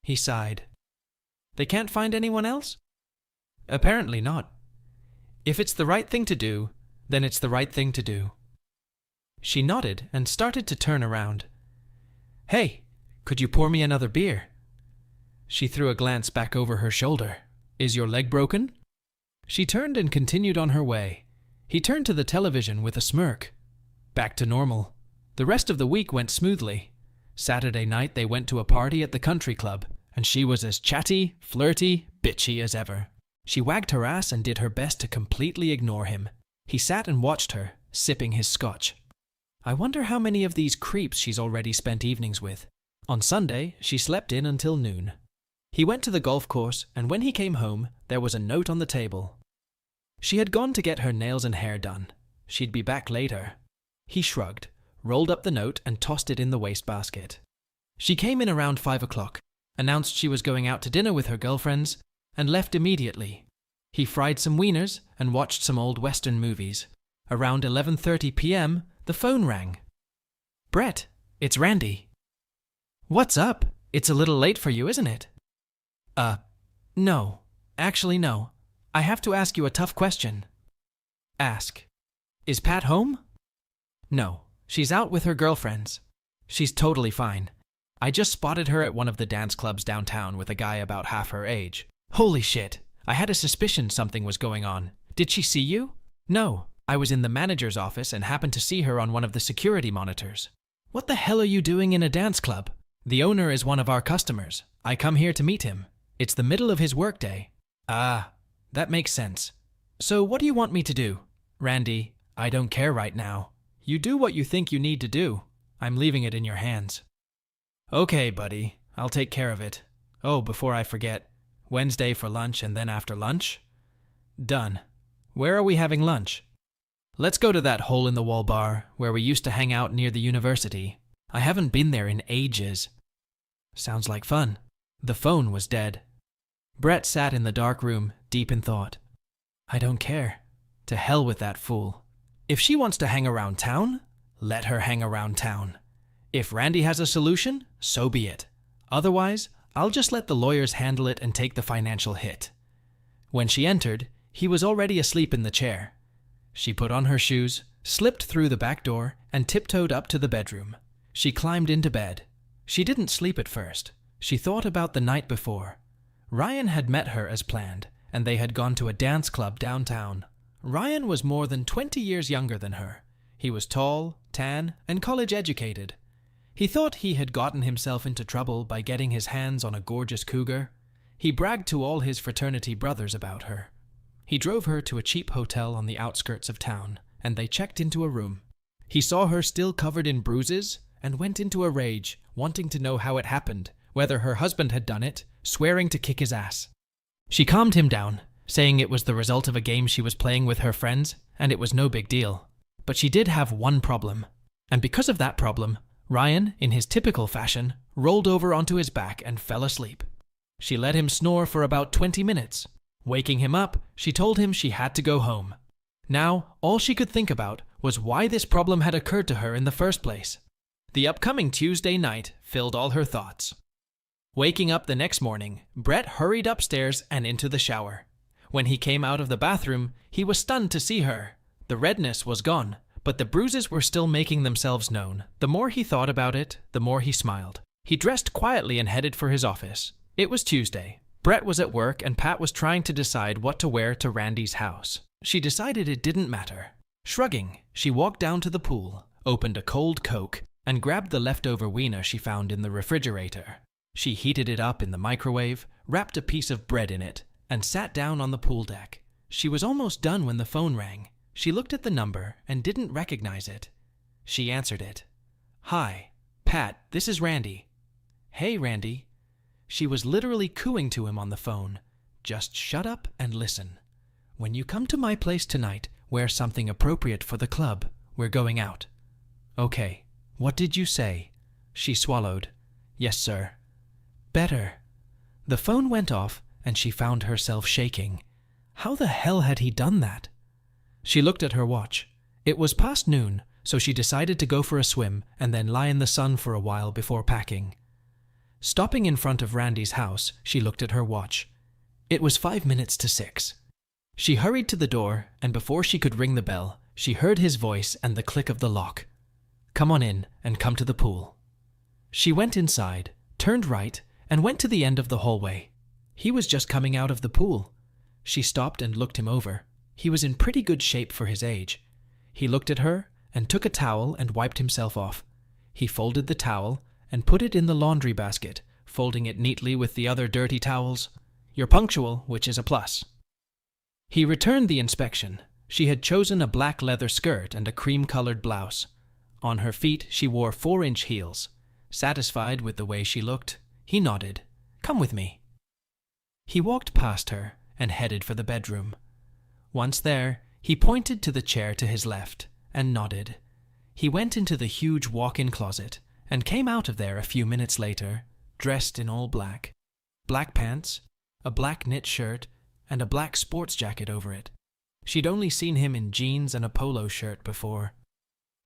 He sighed. "They can't find anyone else?" "Apparently not. If it's the right thing to do, then it's the right thing to do." She nodded and started to turn around. "Hey, could you pour me another beer?" She threw a glance back over her shoulder. "Is your leg broken?" She turned and continued on her way. He turned to the television with a smirk. Back to normal. The rest of the week went smoothly. Saturday night they went to a party at the country club, and she was as chatty, flirty, bitchy as ever. She wagged her ass and did her best to completely ignore him. He sat and watched her, sipping his scotch. I wonder how many of these creeps she's already spent evenings with. On Sunday, she slept in until noon. He went to the golf course, and when he came home, there was a note on the table. She had gone to get her nails and hair done. She'd be back later. He shrugged, rolled up the note, and tossed it in the wastebasket. She came in around 5 o'clock, announced she was going out to dinner with her girlfriends, and left immediately. He fried some wieners and watched some old Western movies. Around 11:30 p.m., the phone rang. "Brett, it's Randy." "What's up? It's a little late for you, isn't it?" No. Actually, no. I have to ask you a tough question." "Ask." "Is Pat home?" "No. She's out with her girlfriends. She's totally fine. I just spotted her at one of the dance clubs downtown with a guy about half her age. Holy shit. I had a suspicion something was going on. Did she see you?" "No. I was in the manager's office and happened to see her on one of the security monitors." "What the hell are you doing in a dance club?" "The owner is one of our customers. I come here to meet him. It's the middle of his workday." "Ah, that makes sense. So what do you want me to do?" "Randy, I don't care right now. You do what you think you need to do. I'm leaving it in your hands." Okay, buddy, I'll take care of it. Oh, before I forget, Wednesday for lunch and then after lunch? Done. Where are we having lunch? Let's go to that hole-in-the-wall bar where we used to hang out near the university. I haven't been there in ages. Sounds like fun. The phone was dead. Brett sat in the dark room, deep in thought. I don't care. To hell with that fool. If she wants to hang around town, let her hang around town. If Randy has a solution, so be it. Otherwise, I'll just let the lawyers handle it and take the financial hit. When she entered, he was already asleep in the chair. She put on her shoes, slipped through the back door, and tiptoed up to the bedroom. She climbed into bed. She didn't sleep at first. She thought about the night before. Ryan had met her as planned, and they had gone to a dance club downtown. Ryan was more than 20 years younger than her. He was tall, tan, and college-educated. He thought he had gotten himself into trouble by getting his hands on a gorgeous cougar. He bragged to all his fraternity brothers about her. He drove her to a cheap hotel on the outskirts of town, and they checked into a room. He saw her still covered in bruises and went into a rage, wanting to know how it happened, whether her husband had done it, swearing to kick his ass. She calmed him down, saying it was the result of a game she was playing with her friends, and it was no big deal. But she did have one problem, and because of that problem, Ryan, in his typical fashion, rolled over onto his back and fell asleep. She let him snore for about 20 minutes. Waking him up, she told him she had to go home. Now, all she could think about was why this problem had occurred to her in the first place. The upcoming Tuesday night filled all her thoughts. Waking up the next morning, Brett hurried upstairs and into the shower. When he came out of the bathroom, he was stunned to see her. The redness was gone, but the bruises were still making themselves known. The more he thought about it, the more he smiled. He dressed quietly and headed for his office. It was Tuesday. Brett was at work and Pat was trying to decide what to wear to Randy's house. She decided it didn't matter. Shrugging, she walked down to the pool, opened a cold Coke, and grabbed the leftover wiener she found in the refrigerator. She heated it up in the microwave, wrapped a piece of bread in it, and sat down on the pool deck. She was almost done when the phone rang. She looked at the number and didn't recognize it. She answered it. Hi, Pat, this is Randy. Hey, Randy. She was literally cooing to him on the phone. Just shut up and listen. When you come to my place tonight, wear something appropriate for the club. We're going out. Okay. What did you say? She swallowed. Yes, sir. Better. The phone went off and she found herself shaking. How the hell had he done that? She looked at her watch. It was past noon, so she decided to go for a swim and then lie in the sun for a while before packing. Stopping in front of Randy's house, she looked at her watch. It was 5 minutes to 6. She hurried to the door, and before she could ring the bell, she heard his voice and the click of the lock. Come on in and come to the pool. She went inside, turned right, and went to the end of the hallway. He was just coming out of the pool. She stopped and looked him over. He was in pretty good shape for his age. He looked at her and took a towel and wiped himself off. He folded the towel and put it in the laundry basket, folding it neatly with the other dirty towels. You're punctual, which is a plus. He returned the inspection. She had chosen a black leather skirt and a cream-colored blouse. On her feet, she wore 4-inch heels. Satisfied with the way she looked, he nodded. Come with me. He walked past her and headed for the bedroom. Once there, he pointed to the chair to his left and nodded. He went into the huge walk-in closet and came out of there a few minutes later, dressed in all black. Black pants, a black knit shirt, and a black sports jacket over it. She'd only seen him in jeans and a polo shirt before.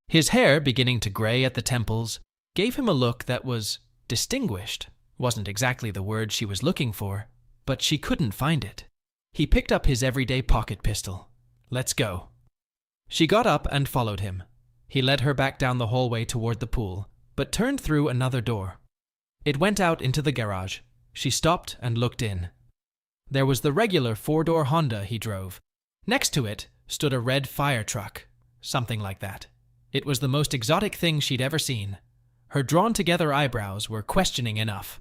His hair, beginning to gray at the temples, gave him a look that was distinguished. Wasn't exactly the word she was looking for, but she couldn't find it. He picked up his everyday pocket pistol. Let's go. She got up and followed him. He led her back down the hallway toward the pool, but turned through another door. It went out into the garage. She stopped and looked in. There was the regular 4-door Honda he drove. Next to it stood a red fire truck, something like that. It was the most exotic thing she'd ever seen. Her drawn-together eyebrows were questioning enough.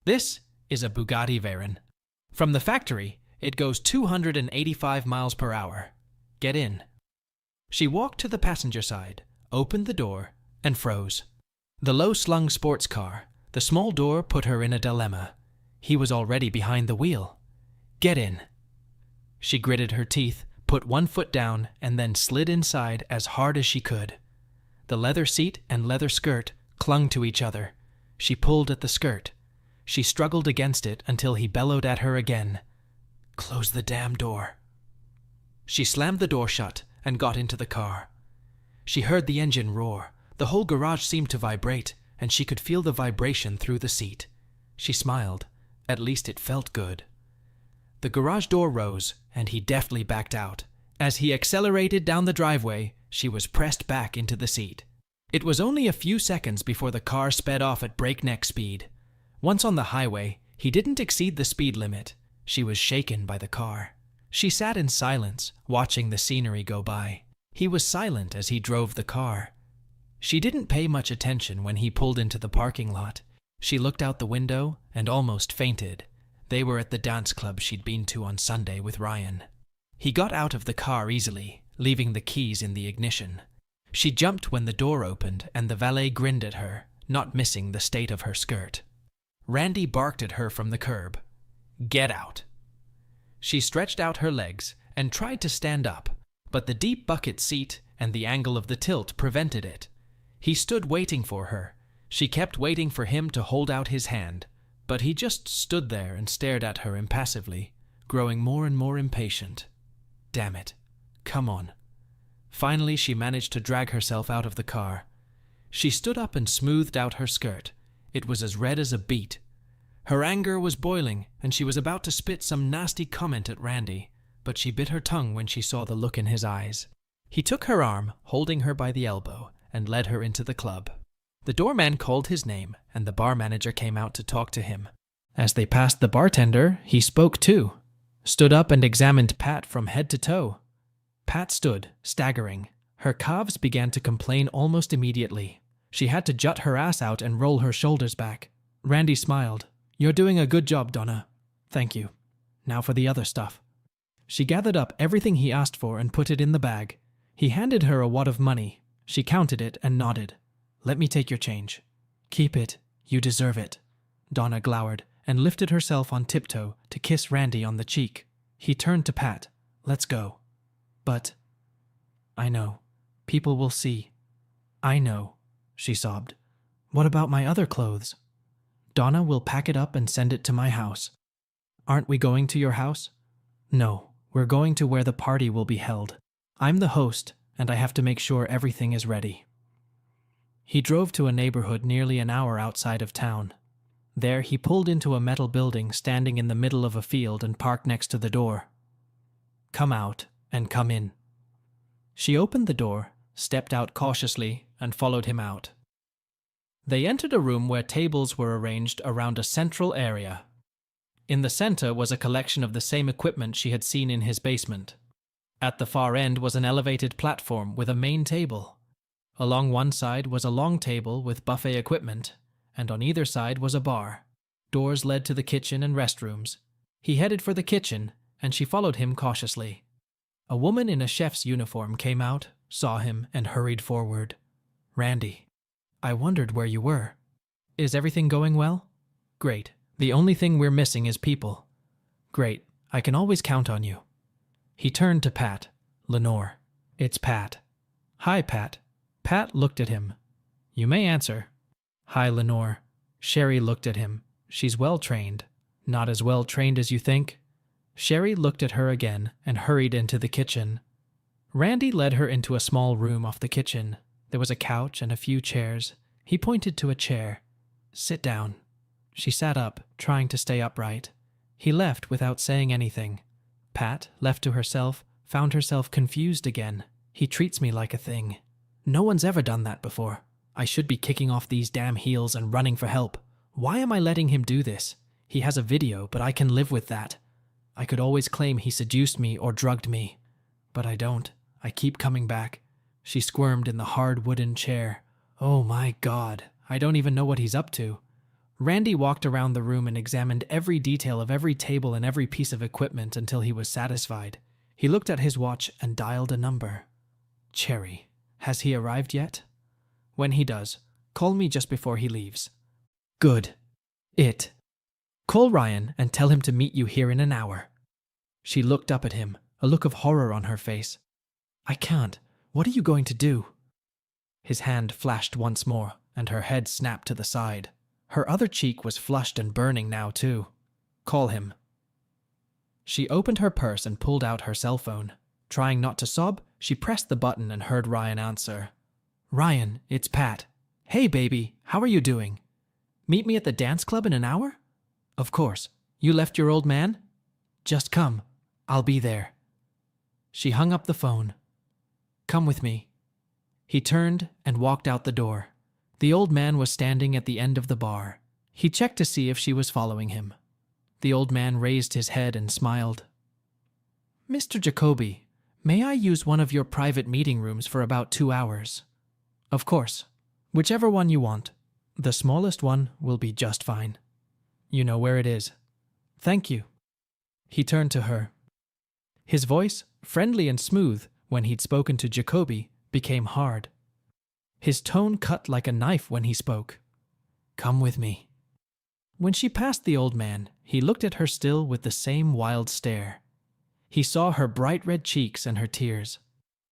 This is a Bugatti Veyron. From the factory, it goes 285 miles per hour. Get in. She walked to the passenger side, opened the door, and froze. The low-slung sports car, The small door put her in a dilemma. He was already behind the wheel. Get in. She gritted her teeth, put one foot down, and then slid inside as hard as she could. The leather seat and leather skirt clung to each other. She pulled at the skirt. She struggled against it until he bellowed at her again. Close the damn door. She slammed the door shut and got into the car. She heard the engine roar. The whole garage seemed to vibrate, and she could feel the vibration through the seat. She smiled. At least it felt good. The garage door rose, and he deftly backed out. As he accelerated down the driveway, she was pressed back into the seat. It was only a few seconds before the car sped off at breakneck speed. Once on the highway, he didn't exceed the speed limit. She was shaken by the car. She sat in silence, watching the scenery go by. He was silent as he drove the car. She didn't pay much attention when he pulled into the parking lot. She looked out the window and almost fainted. They were at the dance club she'd been to on Sunday with Ryan. He got out of the car easily, leaving the keys in the ignition. She jumped when the door opened and the valet grinned at her, not missing the state of her skirt. Randy barked at her from the curb. Get out. She stretched out her legs and tried to stand up, but the deep bucket seat and the angle of the tilt prevented it. He stood waiting for her. She kept waiting for him to hold out his hand, but he just stood there and stared at her impassively, growing more and more impatient. Damn it. Come on. Finally, she managed to drag herself out of the car. She stood up and smoothed out her skirt. It was as red as a beet. Her anger was boiling, and she was about to spit some nasty comment at Randy, but she bit her tongue when she saw the look in his eyes. He took her arm, holding her by the elbow, and led her into the club. The doorman called his name, and the bar manager came out to talk to him. As they passed the bartender, he spoke too, stood up and examined Pat from head to toe. Pat stood, staggering. Her calves began to complain almost immediately. She had to jut her ass out and roll her shoulders back. Randy smiled. You're doing a good job, Donna. Thank you. Now for the other stuff. She gathered up everything he asked for and put it in the bag. He handed her a wad of money. She counted it and nodded. Let me take your change. Keep it. You deserve it. Donna glowered and lifted herself on tiptoe to kiss Randy on the cheek. He turned to Pat. Let's go. But... I know. People will see. I know, she sobbed. What about my other clothes? Donna will pack it up and send it to my house. Aren't we going to your house? No, we're going to where the party will be held. I'm the host, and I have to make sure everything is ready. He drove to a neighborhood nearly an hour outside of town. There, he pulled into a metal building standing in the middle of a field and parked next to the door. Come out and come in. She opened the door, stepped out cautiously, and followed him out. They entered a room where tables were arranged around a central area. In the center was a collection of the same equipment she had seen in his basement. At the far end was an elevated platform with a main table. Along one side was a long table with buffet equipment, and on either side was a bar. Doors led to the kitchen and restrooms. He headed for the kitchen, and she followed him cautiously. A woman in a chef's uniform came out, saw him, and hurried forward. Randy, I wondered where you were. Is everything going well? Great. The only thing we're missing is people. Great. I can always count on you. He turned to Pat. Lenore. It's Pat. Hi, Pat. Pat looked at him. You may answer. Hi, Lenore. Sherry looked at him. She's well trained. Not as well trained as you think. Sherry looked at her again and hurried into the kitchen. Randy led her into a small room off the kitchen. There was a couch and a few chairs. He pointed to a chair. Sit down. She sat up, trying to stay upright. He left without saying anything. Pat, left to herself, found herself confused again. He treats me like a thing. No one's ever done that before. I should be kicking off these damn heels and running for help. Why am I letting him do this? He has a video, but I can live with that. I could always claim he seduced me or drugged me. But I don't. I keep coming back. She squirmed in the hard wooden chair. Oh my God, I don't even know what he's up to. Randy walked around the room and examined every detail of every table and every piece of equipment until he was satisfied. He looked at his watch and dialed a number. Cherry. Has he arrived yet? When he does, call me just before he leaves. Good. It. Call Ryan and tell him to meet you here in an hour. She looked up at him, a look of horror on her face. I can't. What are you going to do? His hand flashed once more, and her head snapped to the side. Her other cheek was flushed and burning now, too. Call him. She opened her purse and pulled out her cell phone. Trying not to sob, she pressed the button and heard Ryan answer. Ryan, it's Pat. Hey, baby, how are you doing? Meet me at the dance club in an hour? Of course. You left your old man? Just come. I'll be there. She hung up the phone. Come with me. He turned and walked out the door. The old man was standing at the end of the bar. He checked to see if she was following him. The old man raised his head and smiled. Mr. Jacoby, may I use one of your private meeting rooms for about 2 hours? Of course. Whichever one you want. The smallest one will be just fine. You know where it is. Thank you. He turned to her. His voice, friendly and smooth when he'd spoken to Jacoby, became hard. His tone cut like a knife when he spoke. Come with me. When she passed the old man, he looked at her still with the same wild stare. He saw her bright red cheeks and her tears.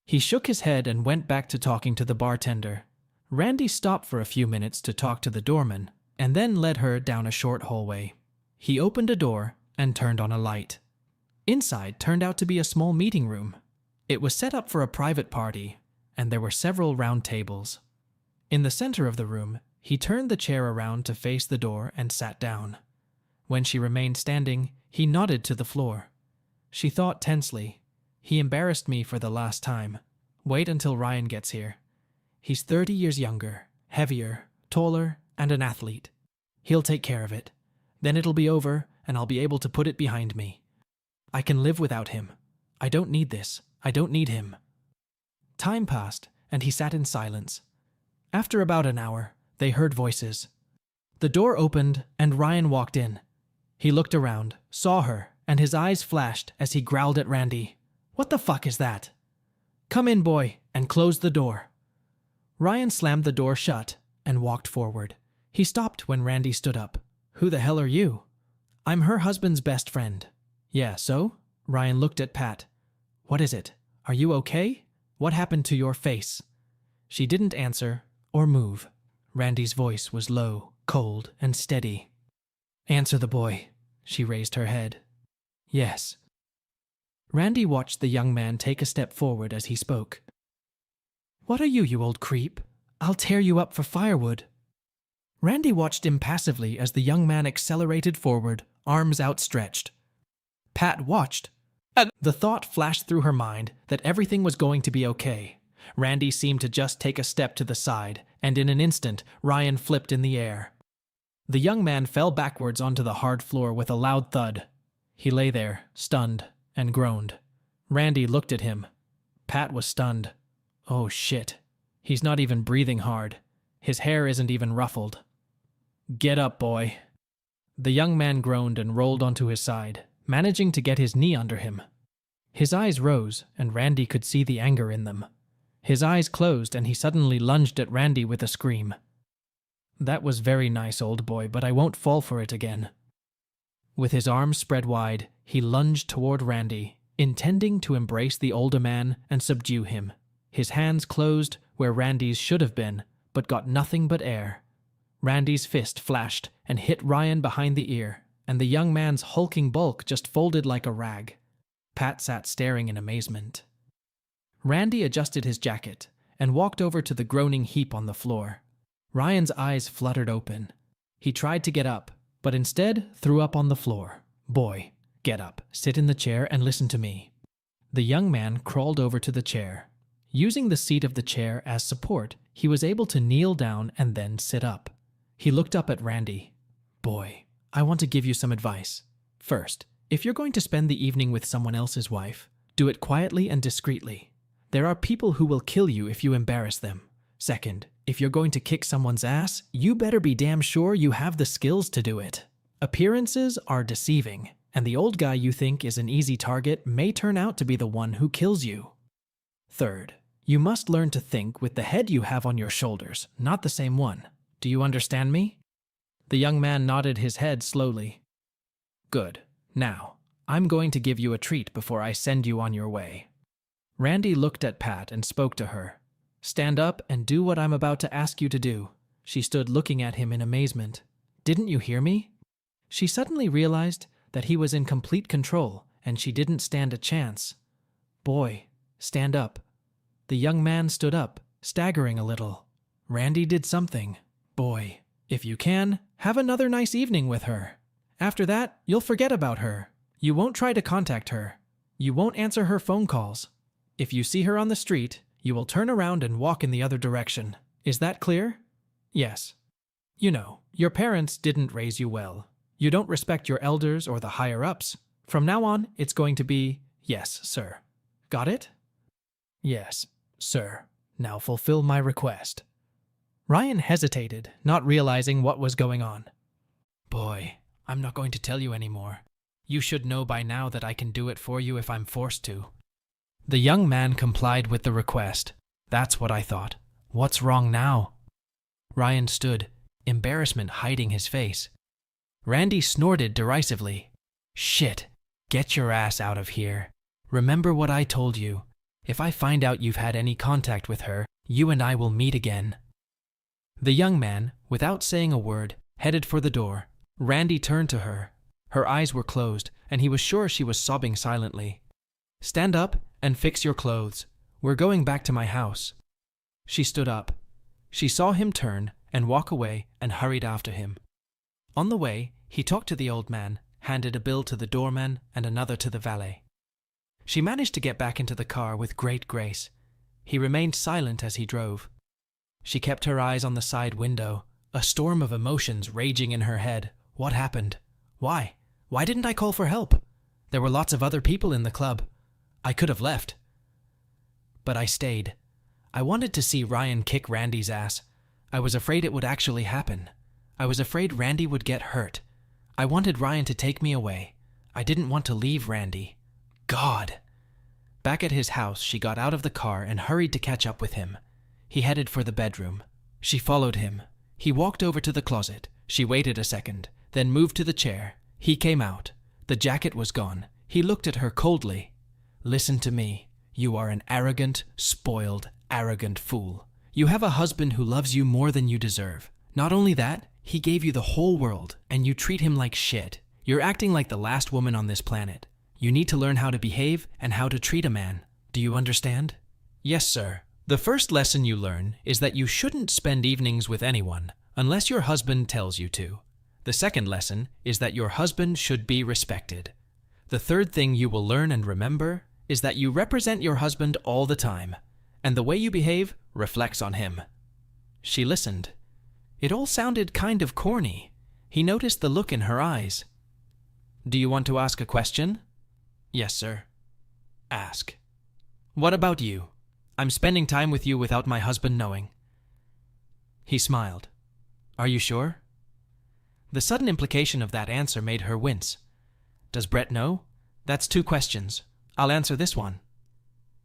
He shook his head and went back to talking to the bartender. Randy stopped for a few minutes to talk to the doorman, and then led her down a short hallway. He opened a door and turned on a light. Inside turned out to be a small meeting room. It was set up for a private party, and there were several round tables. In the center of the room, he turned the chair around to face the door and sat down. When she remained standing, he nodded to the floor. She thought tensely, he embarrassed me for the last time. Wait until Ryan gets here. He's 30 years younger, heavier, taller, and an athlete. He'll take care of it. Then it'll be over, and I'll be able to put it behind me. I can live without him. I don't need this. I don't need him. Time passed, and he sat in silence. After about an hour, they heard voices. The door opened, and Ryan walked in. He looked around, saw her, and his eyes flashed as he growled at Randy. What the fuck is that? Come in, boy, and close the door. Ryan slammed the door shut and walked forward. He stopped when Randy stood up. Who the hell are you? I'm her husband's best friend. Yeah, so? Ryan looked at Pat. What is it? Are you okay? What happened to your face? She didn't answer or move. Randy's voice was low, cold, and steady. Answer the boy. She raised her head. Yes. Randy watched the young man take a step forward as he spoke. What are you, you old creep? I'll tear you up for firewood. Randy watched impassively as the young man accelerated forward, arms outstretched. Pat watched. The thought flashed through her mind that everything was going to be okay. Randy seemed to just take a step to the side, and in an instant, Ryan flipped in the air. The young man fell backwards onto the hard floor with a loud thud. He lay there, stunned, and groaned. Randy looked at him. Pat was stunned. Oh shit. He's not even breathing hard. His hair isn't even ruffled. Get up, boy. The young man groaned and rolled onto his side, managing to get his knee under him. His eyes rose, and Randy could see the anger in them. His eyes closed, and he suddenly lunged at Randy with a scream. That was very nice, old boy, but I won't fall for it again. With his arms spread wide, he lunged toward Randy, intending to embrace the older man and subdue him. His hands closed where Randy's should have been, but got nothing but air. Randy's fist flashed and hit Ryan behind the ear, and the young man's hulking bulk just folded like a rag. Pat sat staring in amazement. Randy adjusted his jacket and walked over to the groaning heap on the floor. Ryan's eyes fluttered open. He tried to get up, but instead threw up on the floor. Boy, get up, sit in the chair and listen to me. The young man crawled over to the chair. Using the seat of the chair as support, he was able to kneel down and then sit up. He looked up at Randy. Boy, I want to give you some advice. First, if you're going to spend the evening with someone else's wife, do it quietly and discreetly. There are people who will kill you if you embarrass them. Second, if you're going to kick someone's ass, you better be damn sure you have the skills to do it. Appearances are deceiving, and the old guy you think is an easy target may turn out to be the one who kills you. Third, you must learn to think with the head you have on your shoulders, not the same one. Do you understand me? The young man nodded his head slowly. Good. Now, I'm going to give you a treat before I send you on your way. Randy looked at Pat and spoke to her. Stand up and do what I'm about to ask you to do. She stood looking at him in amazement. Didn't you hear me? She suddenly realized that he was in complete control and she didn't stand a chance. Boy, stand up. The young man stood up, staggering a little. Randy did something. Boy, if you can, have another nice evening with her. After that, you'll forget about her. You won't try to contact her. You won't answer her phone calls. If you see her on the street, you will turn around and walk in the other direction. Is that clear? Yes. You know, your parents didn't raise you well. You don't respect your elders or the higher-ups. From now on, it's going to be, yes, sir. Got it? Yes, sir. Now fulfill my request. Ryan hesitated, not realizing what was going on. Boy, I'm not going to tell you anymore. You should know by now that I can do it for you if I'm forced to. The young man complied with the request. That's what I thought. What's wrong now? Ryan stood, embarrassment hiding his face. Randy snorted derisively. Shit, get your ass out of here. Remember what I told you. If I find out you've had any contact with her, you and I will meet again. The young man, without saying a word, headed for the door. Randy turned to her. Her eyes were closed, and he was sure she was sobbing silently. Stand up and fix your clothes. We're going back to my house. She stood up. She saw him turn and walk away and hurried after him. On the way, he talked to the old man, handed a bill to the doorman and another to the valet. She managed to get back into the car with great grace. He remained silent as he drove. She kept her eyes on the side window, a storm of emotions raging in her head. What happened? Why? Why didn't I call for help? There were lots of other people in the club. I could have left. But I stayed. I wanted to see Ryan kick Randy's ass. I was afraid it would actually happen. I was afraid Randy would get hurt. I wanted Ryan to take me away. I didn't want to leave Randy. God! Back at his house, she got out of the car and hurried to catch up with him. He headed for the bedroom. She followed him. He walked over to the closet. She waited a second, then moved to the chair. He came out. The jacket was gone. He looked at her coldly. Listen to me. You are an arrogant, spoiled, arrogant fool. You have a husband who loves you more than you deserve. Not only that, he gave you the whole world, and you treat him like shit. You're acting like the last woman on this planet. You need to learn how to behave and how to treat a man. Do you understand? Yes, sir. The first lesson you learn is that you shouldn't spend evenings with anyone unless your husband tells you to. The second lesson is that your husband should be respected. The third thing you will learn and remember is that you represent your husband all the time, and the way you behave reflects on him. She listened. It all sounded kind of corny. He noticed the look in her eyes. Do you want to ask a question? Yes, sir. Ask. What about you? I'm spending time with you without my husband knowing. He smiled. Are you sure? The sudden implication of that answer made her wince. Does Brett know? That's 2 questions. I'll answer this one.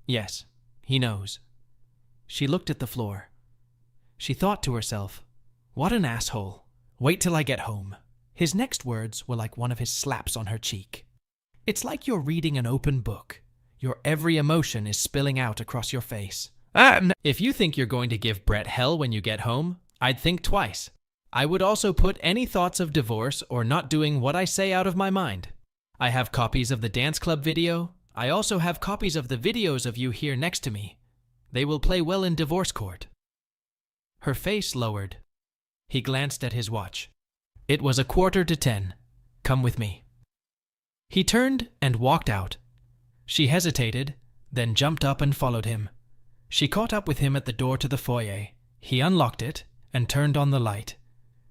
Yes, he knows. She looked at the floor. She thought to herself, what an asshole. Wait till I get home. His next words were like one of his slaps on her cheek. It's like you're reading an open book. Your every emotion is spilling out across your face. If you think you're going to give Brett hell when you get home, I'd think twice. I would also put any thoughts of divorce or not doing what I say out of my mind. I have copies of the dance club video. I also have copies of the videos of you here next to me. They will play well in divorce court. Her face lowered. He glanced at his watch. It was 9:45. Come with me. He turned and walked out. She hesitated, then jumped up and followed him. She caught up with him at the door to the foyer. He unlocked it and turned on the light.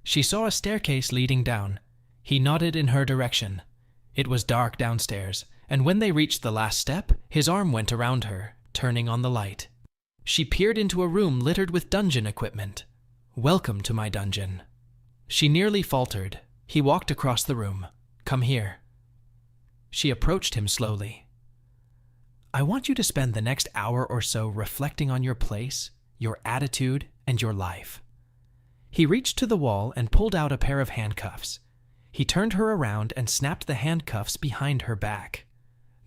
She saw a staircase leading down. He nodded in her direction. It was dark downstairs, and when they reached the last step, his arm went around her, turning on the light. She peered into a room littered with dungeon equipment. Welcome to my dungeon. She nearly faltered. He walked across the room. Come here. She approached him slowly. I want you to spend the next hour or so reflecting on your place, your attitude, and your life. He reached to the wall and pulled out a pair of handcuffs. He turned her around and snapped the handcuffs behind her back.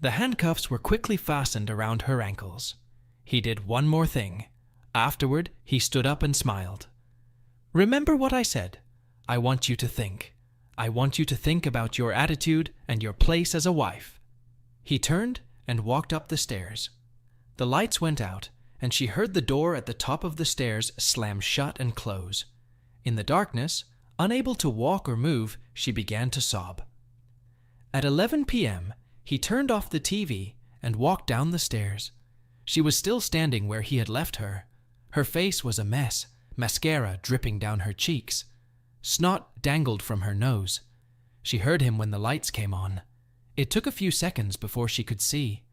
The handcuffs were quickly fastened around her ankles. He did one more thing. Afterward, he stood up and smiled. "Remember what I said. I want you to think. I want you to think about your attitude and your place as a wife." He turned and walked up the stairs. The lights went out, and she heard the door at the top of the stairs slam shut and close. In the darkness, unable to walk or move, she began to sob. At 11 p.m., he turned off the TV and walked down the stairs. She was still standing where he had left her. Her face was a mess, mascara dripping down her cheeks. Snot dangled from her nose. She heard him when the lights came on. It took a few seconds before she could see.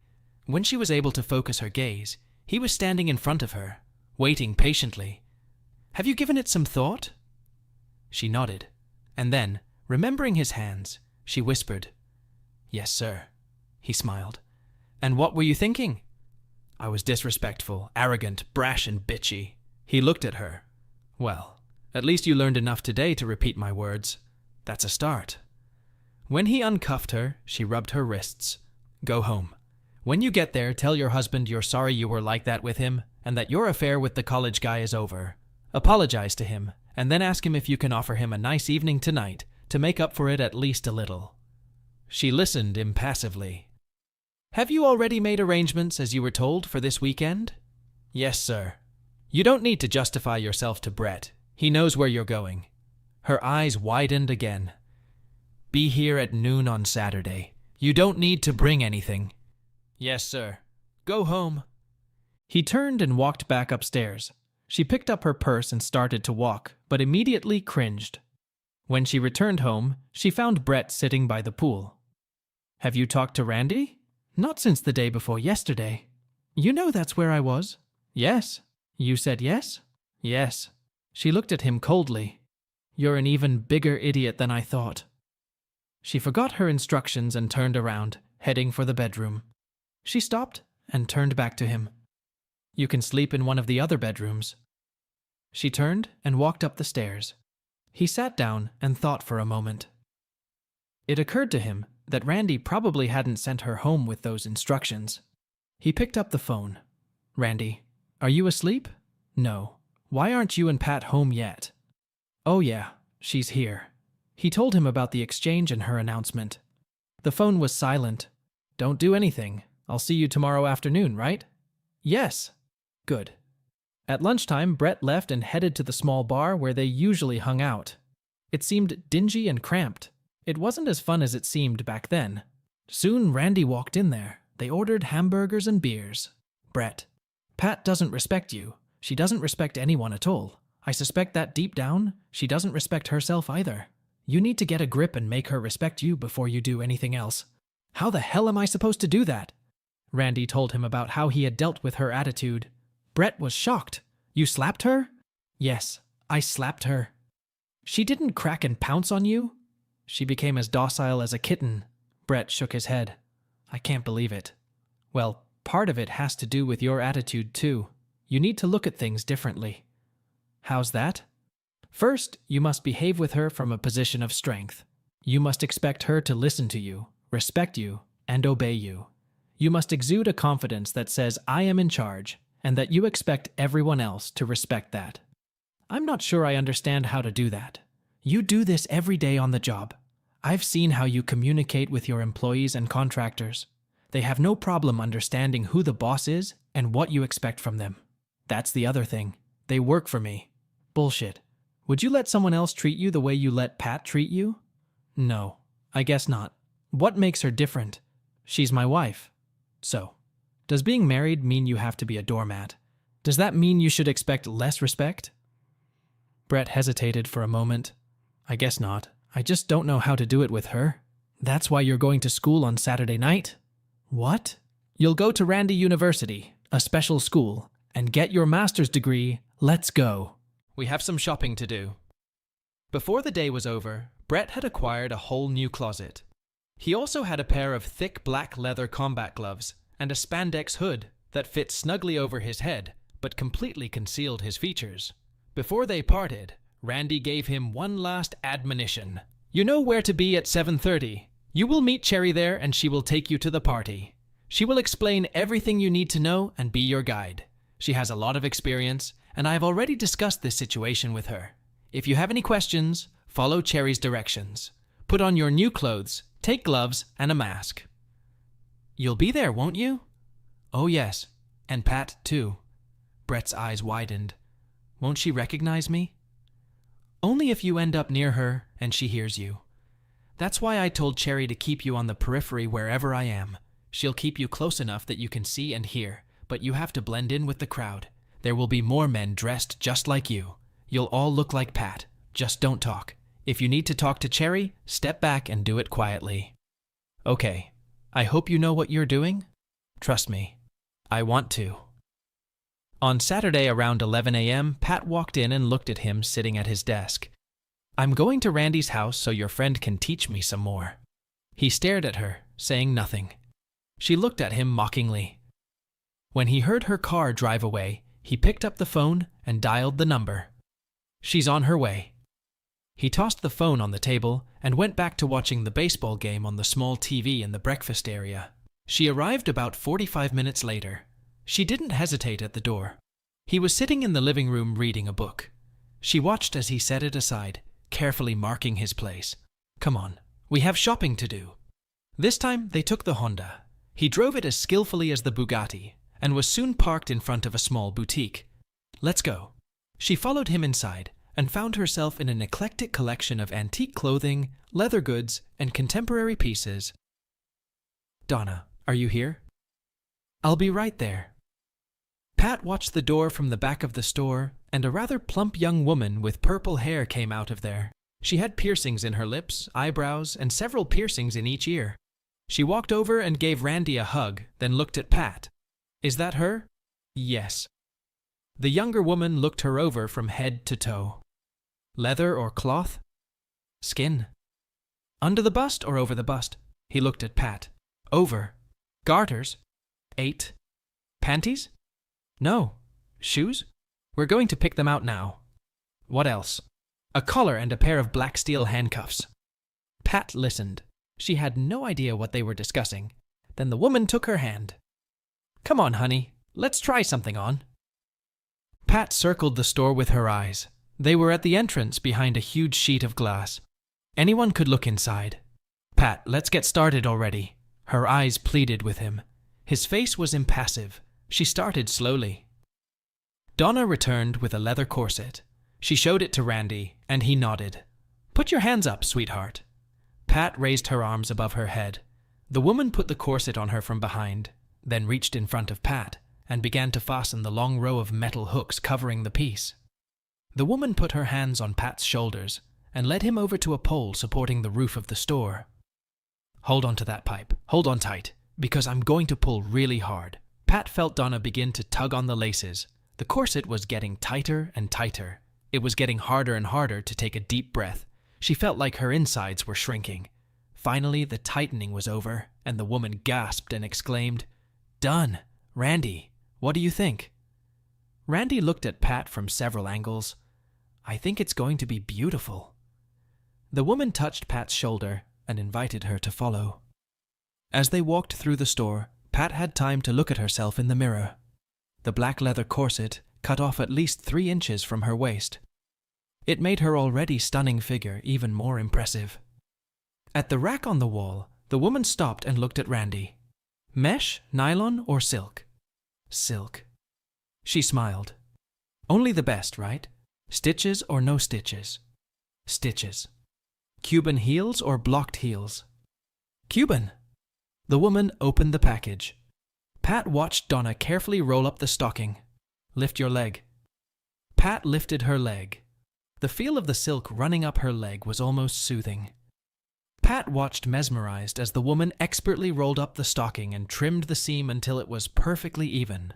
When she was able to focus her gaze, he was standing in front of her, waiting patiently. "Have you given it some thought?" She nodded, and then, remembering his hands, she whispered, "Yes, sir." He smiled. "And what were you thinking?" "I was disrespectful, arrogant, brash, and bitchy." He looked at her. "Well, at least you learned enough today to repeat my words. That's a start." When he uncuffed her, she rubbed her wrists. "Go home. When you get there, tell your husband you're sorry you were like that with him, and that your affair with the college guy is over. Apologize to him, and then ask him if you can offer him a nice evening tonight to make up for it at least a little." She listened impassively. "Have you already made arrangements, as you were told, for this weekend?" "Yes, sir." "You don't need to justify yourself to Brett. He knows where you're going." Her eyes widened again. "Be here at noon on Saturday. You don't need to bring anything." "Yes, sir. Go home." He turned and walked back upstairs. She picked up her purse and started to walk, but immediately cringed. When she returned home, she found Brett sitting by the pool. "Have you talked to Randy?" "Not since the day before yesterday." "You know that's where I was." "Yes." "You said yes?" "Yes." She looked at him coldly. "You're an even bigger idiot than I thought." She forgot her instructions and turned around, heading for the bedroom. She stopped and turned back to him. "You can sleep in one of the other bedrooms." She turned and walked up the stairs. He sat down and thought for a moment. It occurred to him that Randy probably hadn't sent her home with those instructions. He picked up the phone. "Randy, are you asleep?" "No. Why aren't you and Pat home yet?" "Oh yeah, she's here." He told him about the exchange and her announcement. The phone was silent. "Don't do anything. I'll see you tomorrow afternoon, right?" "Yes." "Good." At lunchtime, Brett left and headed to the small bar where they usually hung out. It seemed dingy and cramped. It wasn't as fun as it seemed back then. Soon Randy walked in there. They ordered hamburgers and beers. "Brett, Pat doesn't respect you. She doesn't respect anyone at all. I suspect that deep down, she doesn't respect herself either. You need to get a grip and make her respect you before you do anything else." "How the hell am I supposed to do that?" Randy told him about how he had dealt with her attitude. Brett was shocked. "You slapped her?" "Yes, I slapped her." "She didn't crack and pounce on you?" "She became as docile as a kitten." Brett shook his head. "I can't believe it." "Well, part of it has to do with your attitude too. You need to look at things differently." "How's that?" "First, you must behave with her from a position of strength. You must expect her to listen to you, respect you, and obey you. You must exude a confidence that says, 'I am in charge,' and that you expect everyone else to respect that." "I'm not sure I understand how to do that." "You do this every day on the job. I've seen how you communicate with your employees and contractors. They have no problem understanding who the boss is and what you expect from them. That's the other thing. They work for me." "Bullshit. Would you let someone else treat you the way you let Pat treat you?" "No, I guess not." "What makes her different?" "She's my wife." "So, does being married mean you have to be a doormat? Does that mean you should expect less respect?" Brett hesitated for a moment. "I guess not. I just don't know how to do it with her." "That's why you're going to school on Saturday night?" "What?" "You'll go to Randy University, a special school, and get your master's degree. Let's go. We have some shopping to do." Before the day was over, Brett had acquired a whole new closet. He also had a pair of thick black leather combat gloves and a spandex hood that fit snugly over his head but completely concealed his features. Before they parted, Randy gave him one last admonition. You know where to be at 7:30. You will meet Cherry there and she will take you to the party. She will explain everything you need to know and be your guide. She has a lot of experience, and I have already discussed this situation with her. If you have any questions, follow Cherry's directions. Put on your new clothes, take gloves, and a mask. You'll be there, won't you? Oh yes, and Pat too. Brett's eyes widened. Won't she recognize me? Only if you end up near her and she hears you. That's why I told Cherry to keep you on the periphery wherever I am. She'll keep you close enough that you can see and hear, but you have to blend in with the crowd. There will be more men dressed just like you. You'll all look like Pat. Just don't talk. If you need to talk to Cherry, step back and do it quietly. Okay, I hope you know what you're doing. Trust me, I want to. On Saturday around 11 a.m., Pat walked in and looked at him sitting at his desk. I'm going to Randy's house so your friend can teach me some more. He stared at her, saying nothing. She looked at him mockingly. When he heard her car drive away, he picked up the phone and dialed the number. She's on her way. He tossed the phone on the table and went back to watching the baseball game on the small TV in the breakfast area. She arrived about 45 minutes later. She didn't hesitate at the door. He was sitting in the living room reading a book. She watched as he set it aside, carefully marking his place. Come on, we have shopping to do. This time they took the Honda. He drove it as skillfully as the Bugatti and was soon parked in front of a small boutique. Let's go. She followed him inside and found herself in an eclectic collection of antique clothing, leather goods, and contemporary pieces. Donna, are you here? I'll be right there. Pat watched the door from the back of the store, and a rather plump young woman with purple hair came out of there. She had piercings in her lips, eyebrows, and several piercings in each ear. She walked over and gave Randy a hug, then looked at Pat. Is that her? Yes. The younger woman looked her over from head to toe. Leather or cloth? Skin. Under the bust or over the bust? He looked at Pat. Over. Garters? 8. Panties? No. Shoes? We're going to pick them out now. What else? A collar and a pair of black steel handcuffs. Pat listened. She had no idea what they were discussing. Then the woman took her hand. Come on, honey. Let's try something on. Pat circled the store with her eyes. They were at the entrance behind a huge sheet of glass. Anyone could look inside. Pat, let's get started already. Her eyes pleaded with him. His face was impassive. She started slowly. Donna returned with a leather corset. She showed it to Randy, and he nodded. Put your hands up, sweetheart. Pat raised her arms above her head. The woman put the corset on her from behind, then reached in front of Pat and began to fasten the long row of metal hooks covering the piece. The woman put her hands on Pat's shoulders and led him over to a pole supporting the roof of the store. Hold on to that pipe. Hold on tight, because I'm going to pull really hard. Pat felt Donna begin to tug on the laces. The corset was getting tighter and tighter. It was getting harder and harder to take a deep breath. She felt like her insides were shrinking. Finally, the tightening was over, and the woman gasped and exclaimed, Done! Randy, what do you think? Randy looked at Pat from several angles. I think it's going to be beautiful. The woman touched Pat's shoulder and invited her to follow. As they walked through the store, Pat had time to look at herself in the mirror. The black leather corset cut off at least 3 inches from her waist. It made her already stunning figure even more impressive. At the rack on the wall, the woman stopped and looked at Randy. Mesh, nylon, or silk? Silk. She smiled. Only the best, right? Stitches or no stitches? Stitches. Cuban heels or blocked heels? Cuban. The woman opened the package. Pat watched Donna carefully roll up the stocking. Lift your leg. Pat lifted her leg. The feel of the silk running up her leg was almost soothing. Pat watched mesmerized as the woman expertly rolled up the stocking and trimmed the seam until it was perfectly even.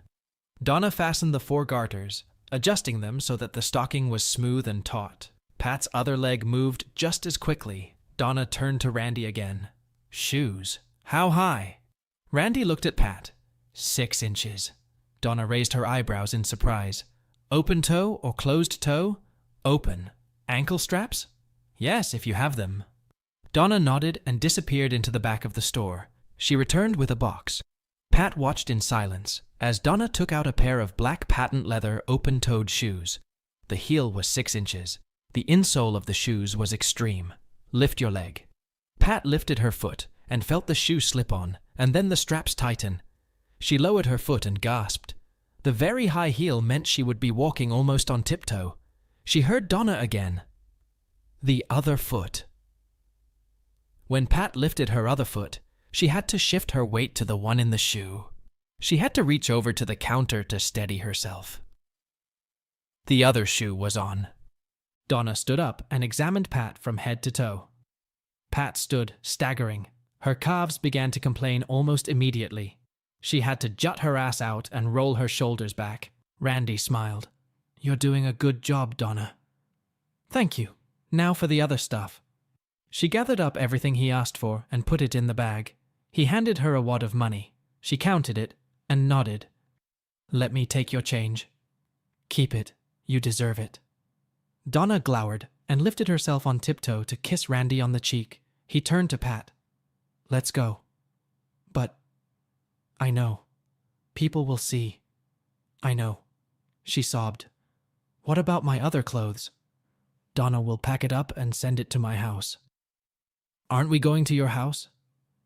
Donna fastened the 4 garters, adjusting them so that the stocking was smooth and taut. Pat's other leg moved just as quickly. Donna turned to Randy again. Shoes. How high? Randy looked at Pat. 6 inches. Donna raised her eyebrows in surprise. Open toe or closed toe? Open. Ankle straps? Yes, if you have them. Donna nodded and disappeared into the back of the store. She returned with a box. Pat watched in silence as Donna took out a pair of black patent leather open-toed shoes. The heel was 6 inches. The insole of the shoes was extreme. Lift your leg. Pat lifted her foot and felt the shoe slip on, and then the straps tighten. She lowered her foot and gasped. The very high heel meant she would be walking almost on tiptoe. She heard Donna again. The other foot. When Pat lifted her other foot, she had to shift her weight to the one in the shoe. She had to reach over to the counter to steady herself. The other shoe was on. Donna stood up and examined Pat from head to toe. Pat stood, staggering. Her calves began to complain almost immediately. She had to jut her ass out and roll her shoulders back. Randy smiled. "You're doing a good job, Donna." "Thank you. Now for the other stuff." She gathered up everything he asked for and put it in the bag. He handed her a wad of money. She counted it and nodded. "Let me take your change." "Keep it. You deserve it." Donna glowered and lifted herself on tiptoe to kiss Randy on the cheek. He turned to Pat. "Let's go." "But I know. People will see." "I know." She sobbed. "What about my other clothes?" "Donna will pack it up and send it to my house." "Aren't we going to your house?"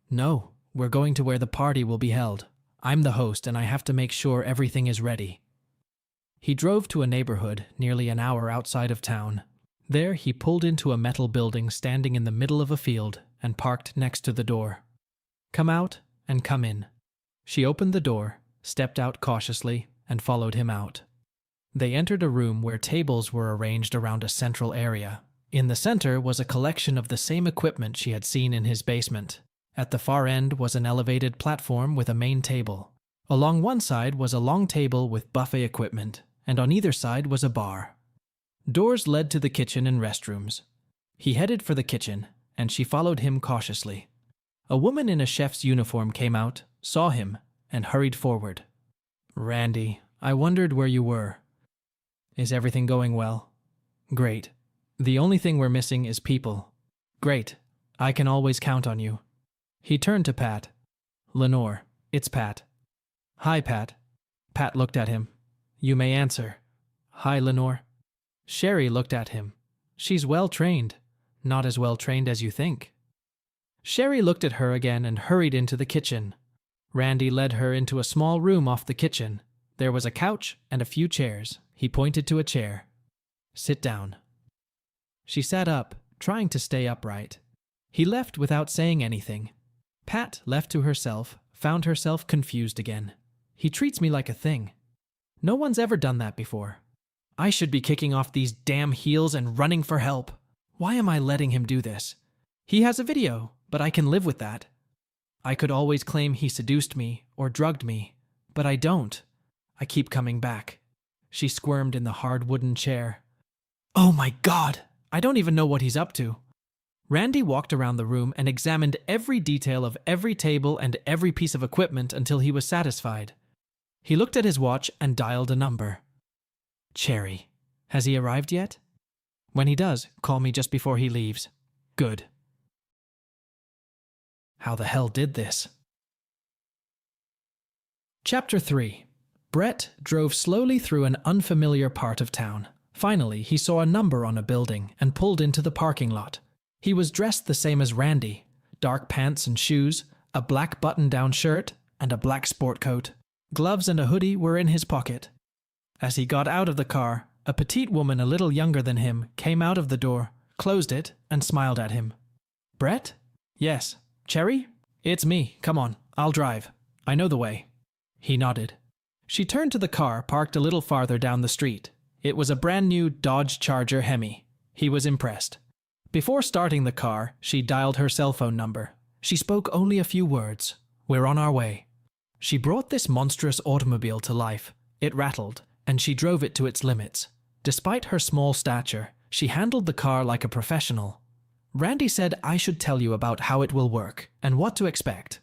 "No, we're going to where the party will be held. I'm the host and I have to make sure everything is ready." He drove to a neighborhood nearly an hour outside of town. There he pulled into a metal building standing in the middle of a field and parked next to the door. "Come out and come in." She opened the door, stepped out cautiously, and followed him out. They entered a room where tables were arranged around a central area. In the center was a collection of the same equipment she had seen in his basement. At the far end was an elevated platform with a main table. Along one side was a long table with buffet equipment, and on either side was a bar. Doors led to the kitchen and restrooms. He headed for the kitchen, and she followed him cautiously. A woman in a chef's uniform came out, saw him, and hurried forward. "Randy, I wondered where you were. Is everything going well?" "Great. The only thing we're missing is people." "Great. I can always count on you." He turned to Pat. "Lenore, it's Pat." "Hi, Pat." Pat looked at him. "You may answer." "Hi, Lenore." Sherry looked at him. "She's well trained. Not as well trained as you think." Sherry looked at her again and hurried into the kitchen. Randy led her into a small room off the kitchen. There was a couch and a few chairs. He pointed to a chair. "Sit down." She sat up, trying to stay upright. He left without saying anything. Pat, left to herself, found herself confused again. He treats me like a thing. No one's ever done that before. I should be kicking off these damn heels and running for help. Why am I letting him do this? He has a video, but I can live with that. I could always claim he seduced me or drugged me, but I don't. I keep coming back. She squirmed in the hard wooden chair. "Oh my God! I don't even know what he's up to." Randy walked around the room and examined every detail of every table and every piece of equipment until he was satisfied. He looked at his watch and dialed a number. "Cherry. Has he arrived yet?" "When he does, call me just before he leaves." "Good." How the hell did this? Chapter 3. Brett drove slowly through an unfamiliar part of town. Finally, he saw a number on a building and pulled into the parking lot. He was dressed the same as Randy. Dark pants and shoes, a black button-down shirt, and a black sport coat. Gloves and a hoodie were in his pocket. As he got out of the car, a petite woman a little younger than him came out of the door, closed it, and smiled at him. "Brett?" "Yes." "Cherry?" "It's me. Come on. I'll drive. I know the way." He nodded. She turned to the car parked a little farther down the street. It was a brand new Dodge Charger Hemi. He was impressed. Before starting the car, she dialed her cell phone number. She spoke only a few words. "We're on our way." She brought this monstrous automobile to life. It rattled, and she drove it to its limits. Despite her small stature, she handled the car like a professional. "Randy said I should tell you about how it will work and what to expect."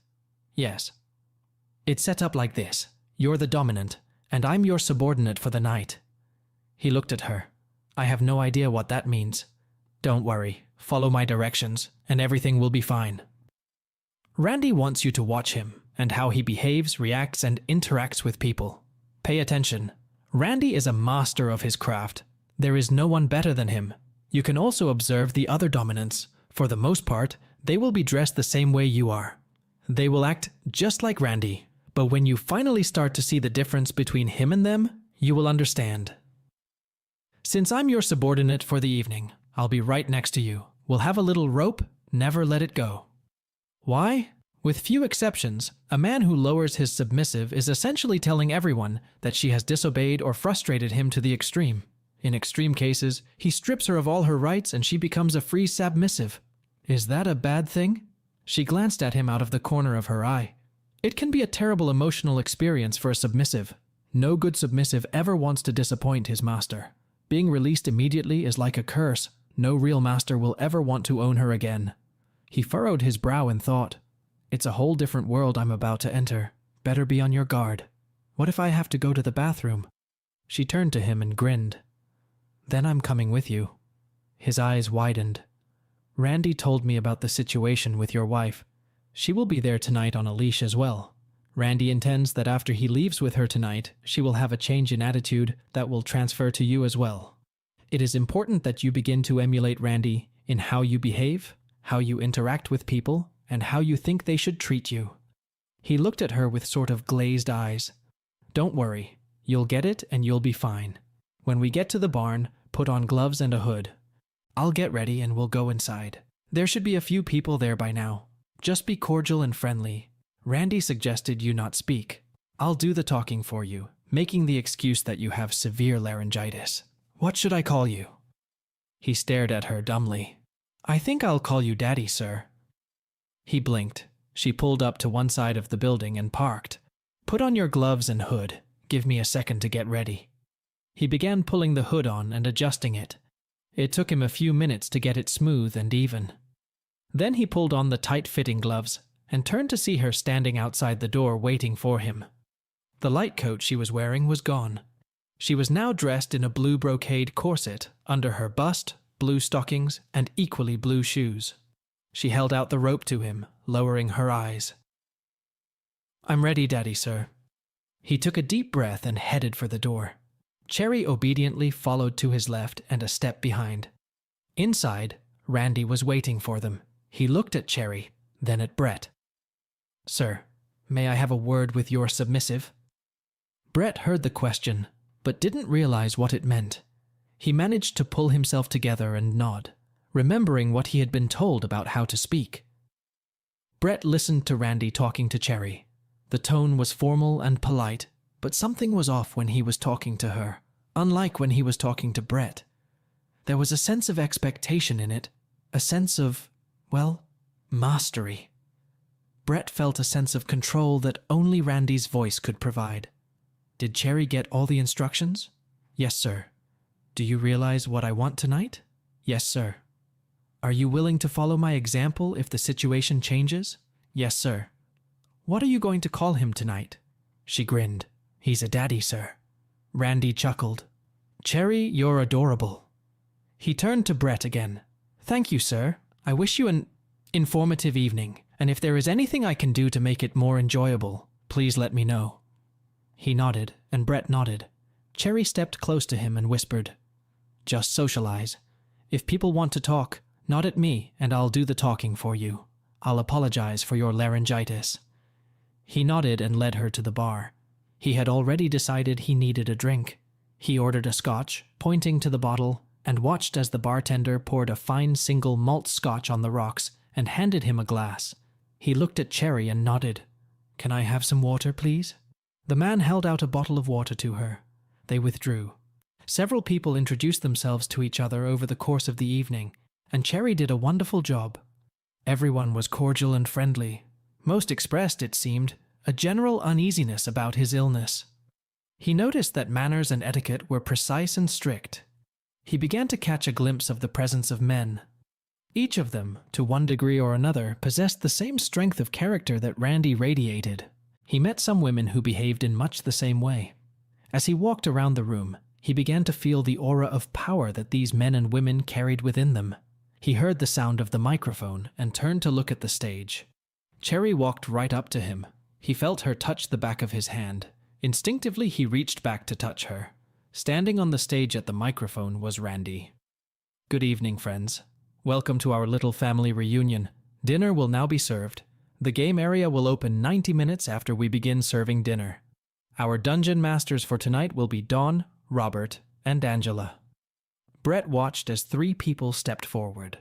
"Yes." "It's set up like this. You're the dominant, and I'm your subordinate for the night." He looked at her. I have no idea what that means. Don't worry, follow my directions, and everything will be fine. Randy wants you to watch him and how he behaves, reacts, and interacts with people. Pay attention. Randy is a master of his craft. There is no one better than him. You can also observe the other dominants. For the most part, they will be dressed the same way you are. They will act just like Randy, but when you finally start to see the difference between him and them, you will understand. Since I'm your subordinate for the evening, I'll be right next to you. We'll have a little rope, never let it go. Why? With few exceptions, a man who lowers his submissive is essentially telling everyone that she has disobeyed or frustrated him to the extreme. In extreme cases, he strips her of all her rights and she becomes a free submissive. Is that a bad thing? She glanced at him out of the corner of her eye. It can be a terrible emotional experience for a submissive. No good submissive ever wants to disappoint his master. Being released immediately is like a curse. No real master will ever want to own her again. He furrowed his brow in thought. It's a whole different world I'm about to enter. Better be on your guard. What if I have to go to the bathroom? She turned to him and grinned. Then I'm coming with you. His eyes widened. Randy told me about the situation with your wife. She will be there tonight on a leash as well. Randy intends that after he leaves with her tonight, she will have a change in attitude that will transfer to you as well. It is important that you begin to emulate Randy in how you behave, how you interact with people, and how you think they should treat you. He looked at her with sort of glazed eyes. Don't worry, you'll get it and you'll be fine. When we get to the barn, put on gloves and a hood. I'll get ready and we'll go inside. There should be a few people there by now. Just be cordial and friendly. Randy suggested you not speak. I'll do the talking for you, making the excuse that you have severe laryngitis. What should I call you? He stared at her dumbly. I think I'll call you Daddy, sir. He blinked. She pulled up to one side of the building and parked. Put on your gloves and hood. Give me a second to get ready. He began pulling the hood on and adjusting it. It took him a few minutes to get it smooth and even. Then he pulled on the tight-fitting gloves and turned to see her standing outside the door waiting for him. The light coat she was wearing was gone. She was now dressed in a blue brocade corset under her bust, blue stockings, and equally blue shoes. She held out the rope to him, lowering her eyes. I'm ready, Daddy, sir. He took a deep breath and headed for the door. Cherry obediently followed to his left and a step behind. Inside, Randy was waiting for them. He looked at Cherry, then at Brett. Sir, may I have a word with your submissive? Brett heard the question, but didn't realize what it meant. He managed to pull himself together and nod, remembering what he had been told about how to speak. Brett listened to Randy talking to Cherry. The tone was formal and polite, but something was off when he was talking to her, unlike when he was talking to Brett. There was a sense of expectation in it, a sense of, well, mastery. Brett felt a sense of control that only Randy's voice could provide. Did Cherry get all the instructions? Yes, sir. Do you realize what I want tonight? Yes, sir. Are you willing to follow my example if the situation changes? Yes, sir. What are you going to call him tonight? She grinned. He's a daddy, sir. Randy chuckled. Cherry, you're adorable. He turned to Brett again. Thank you, sir. I wish you an informative evening, and if there is anything I can do to make it more enjoyable, please let me know. He nodded, and Brett nodded. Cherry stepped close to him and whispered, Just socialize. If people want to talk, nod at me and I'll do the talking for you. I'll apologize for your laryngitis. He nodded and led her to the bar. He had already decided he needed a drink. He ordered a scotch, pointing to the bottle, and watched as the bartender poured a fine single malt scotch on the rocks and handed him a glass. He looked at Cherry and nodded. Can I have some water, please? The man held out a bottle of water to her. They withdrew. Several people introduced themselves to each other over the course of the evening, and Cherry did a wonderful job. Everyone was cordial and friendly. Most expressed, it seemed, a general uneasiness about his illness. He noticed that manners and etiquette were precise and strict. He began to catch a glimpse of the presence of men. Each of them, to one degree or another, possessed the same strength of character that Randy radiated. He met some women who behaved in much the same way. As he walked around the room, He began to feel the aura of power that these men and women carried within them. He heard the sound of the microphone and turned to look at the stage. Cherry walked right up to him. He felt her touch the back of his hand. Instinctively, he reached back to touch her. Standing on the stage at the microphone was Randy. "Good evening, friends. Welcome to our little family reunion. Dinner will now be served. The game area will open 90 minutes after we begin serving dinner. Our dungeon masters for tonight will be Dawn, Robert, and Angela." Brett watched as 3 people stepped forward.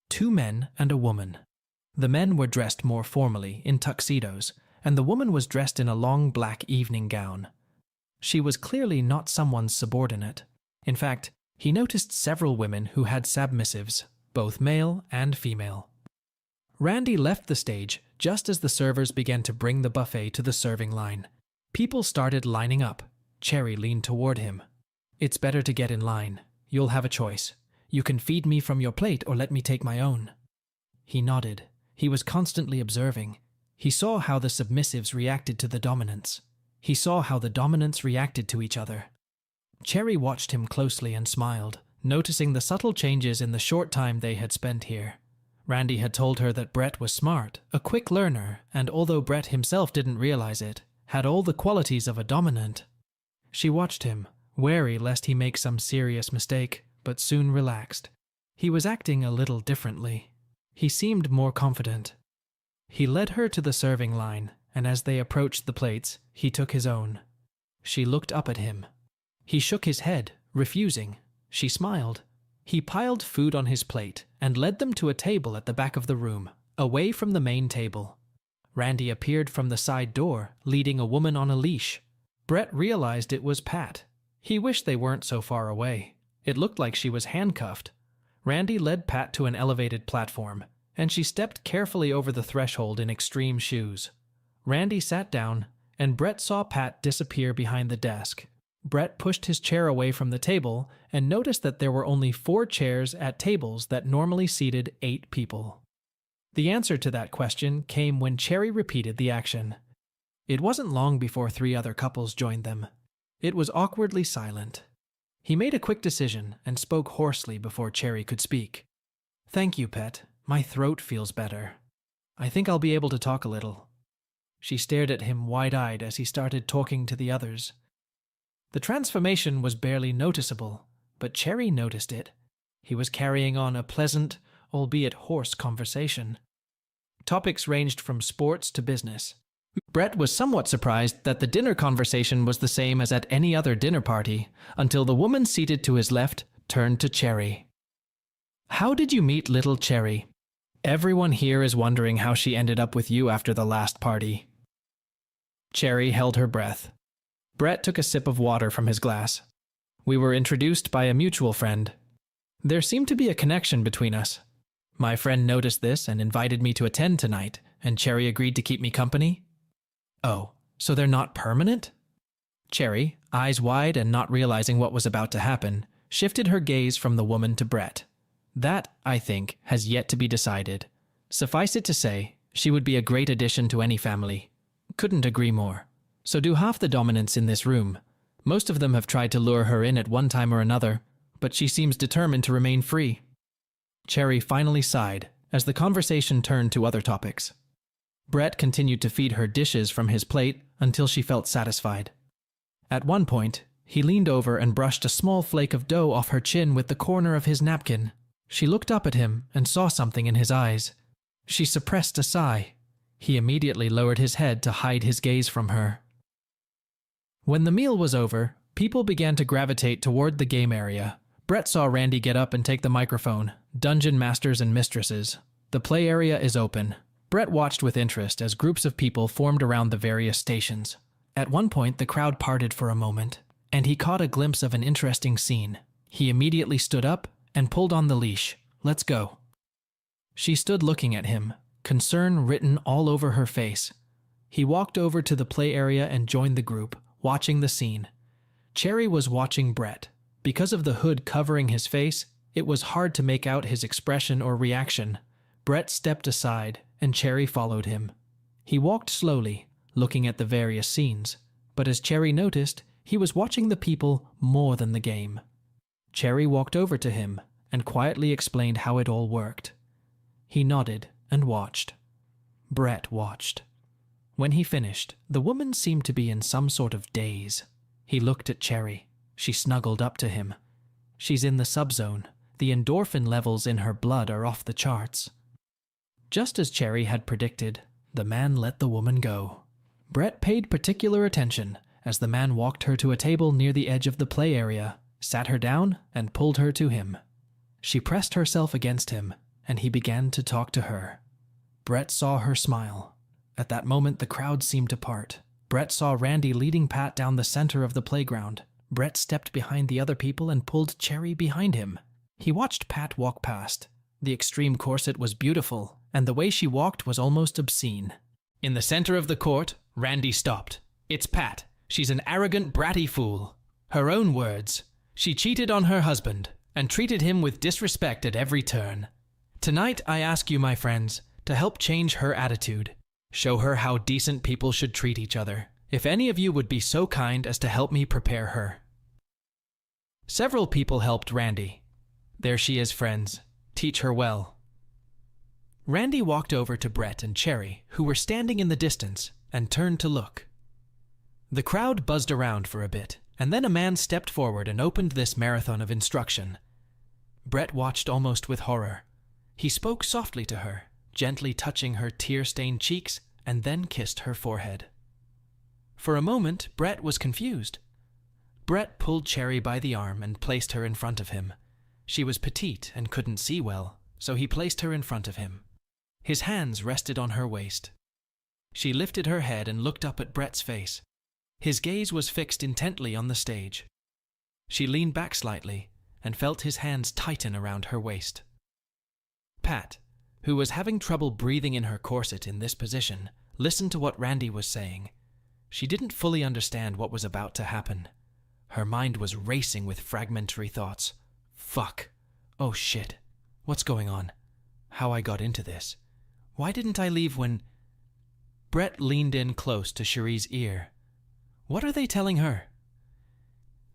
2 men and a woman. The men were dressed more formally, in tuxedos, and the woman was dressed in a long black evening gown. She was clearly not someone's subordinate. In fact, he noticed several women who had submissives, both male and female. Randy left the stage just as the servers began to bring the buffet to the serving line. People started lining up. Cherry leaned toward him. "It's better to get in line. You'll have a choice. You can feed me from your plate or let me take my own." He nodded. He was constantly observing. He saw how the submissives reacted to the dominants. He saw how the dominants reacted to each other. Cherry watched him closely and smiled, noticing the subtle changes in the short time they had spent here. Randy had told her that Brett was smart, a quick learner, and although Brett himself didn't realize it, had all the qualities of a dominant. She watched him, wary lest he make some serious mistake, but soon relaxed. He was acting a little differently. He seemed more confident. He led her to the serving line, and as they approached the plates, he took his own. She looked up at him. He shook his head, refusing. She smiled. He piled food on his plate and led them to a table at the back of the room, away from the main table. Randy appeared from the side door, leading a woman on a leash. Brett realized it was Pat. He wished they weren't so far away. It looked like she was handcuffed. Randy led Pat to an elevated platform, and she stepped carefully over the threshold in extreme shoes. Randy sat down, and Brett saw Pat disappear behind the desk. Brett pushed his chair away from the table and noticed that there were only 4 chairs at tables that normally seated 8 people. The answer to that question came when Cherry repeated the action. It wasn't long before 3 other couples joined them. It was awkwardly silent. He made a quick decision and spoke hoarsely before Cherry could speak. "Thank you, Pet. My throat feels better. I think I'll be able to talk a little." She stared at him wide-eyed as he started talking to the others. The transformation was barely noticeable, but Cherry noticed it. He was carrying on a pleasant, albeit hoarse conversation. Topics ranged from sports to business. Brett was somewhat surprised that the dinner conversation was the same as at any other dinner party, until the woman seated to his left turned to Cherry. "How did you meet little Cherry? Everyone here is wondering how she ended up with you after the last party." Cherry held her breath. Brett took a sip of water from his glass. "We were introduced by a mutual friend. There seemed to be a connection between us. My friend noticed this and invited me to attend tonight, and Cherry agreed to keep me company." "Oh, so they're not permanent?" Cherry, eyes wide and not realizing what was about to happen, shifted her gaze from the woman to Brett. "That, I think, has yet to be decided. Suffice it to say, she would be a great addition to any family. Couldn't agree more. So do half the dominants in this room. Most of them have tried to lure her in at one time or another, but she seems determined to remain free." Cherry finally sighed as the conversation turned to other topics. Brett continued to feed her dishes from his plate until she felt satisfied. At one point, he leaned over and brushed a small flake of dough off her chin with the corner of his napkin. She looked up at him and saw something in his eyes. She suppressed a sigh. He immediately lowered his head to hide his gaze from her. When the meal was over, people began to gravitate toward the game area. Brett saw Randy get up and take the microphone. "Dungeon masters and mistresses, the play area is open." Brett watched with interest as groups of people formed around the various stations. At one point, the crowd parted for a moment, and he caught a glimpse of an interesting scene. He immediately stood up and pulled on the leash. "Let's go." She stood looking at him, concern written all over her face. He walked over to the play area and joined the group, watching the scene. Cherry was watching Brett. Because of the hood covering his face, it was hard to make out his expression or reaction. Brett stepped aside, and Cherry followed him. He walked slowly, looking at the various scenes, but as Cherry noticed, He was watching the people more than the game. Cherry walked over to him and quietly explained how it all worked. He nodded and watched. Brett watched. When he finished, the woman seemed to be in some sort of daze. He looked at Cherry. She snuggled up to him. She's in the subzone. The endorphin levels in her blood are off the charts. Just as Cherry had predicted, the man let the woman go. Brett paid particular attention as the man walked her to a table near the edge of the play area, sat her down, and pulled her to him. She pressed herself against him, and he began to talk to her. Brett saw her smile. At that moment, the crowd seemed to part. Brett saw Randy leading Pat down the center of the playground. Brett stepped behind the other people and pulled Cherry behind him. He watched Pat walk past. The extreme corset was beautiful, and the way she walked was almost obscene. In the center of the court, Randy stopped. "It's Pat. She's an arrogant, bratty fool." Her own words. She cheated on her husband and treated him with disrespect at every turn. Tonight, I ask you, my friends, to help change her attitude. Show her how decent people should treat each other. If any of you would be so kind as to help me prepare her. Several people helped Randy. There she is, friends. Teach her well. Randy walked over to Brett and Cherry, who were standing in the distance, and turned to look. The crowd buzzed around for a bit, and then a man stepped forward and opened this marathon of instruction. Brett watched almost with horror. He spoke softly to her, gently touching her tear-stained cheeks, and then kissed her forehead. For a moment, Brett was confused. Brett pulled Cherry by the arm and placed her in front of him. She was petite and couldn't see well, so he placed her in front of him. His hands rested on her waist. She lifted her head and looked up at Brett's face. His gaze was fixed intently on the stage. She leaned back slightly and felt his hands tighten around her waist. Pat, who was having trouble breathing in her corset in this position, listened to what Randy was saying. She didn't fully understand what was about to happen. Her mind was racing with fragmentary thoughts. Fuck. Oh shit. What's going on? How I got into this? Why didn't I leave when... Brett leaned in close to Cherie's ear. What are they telling her?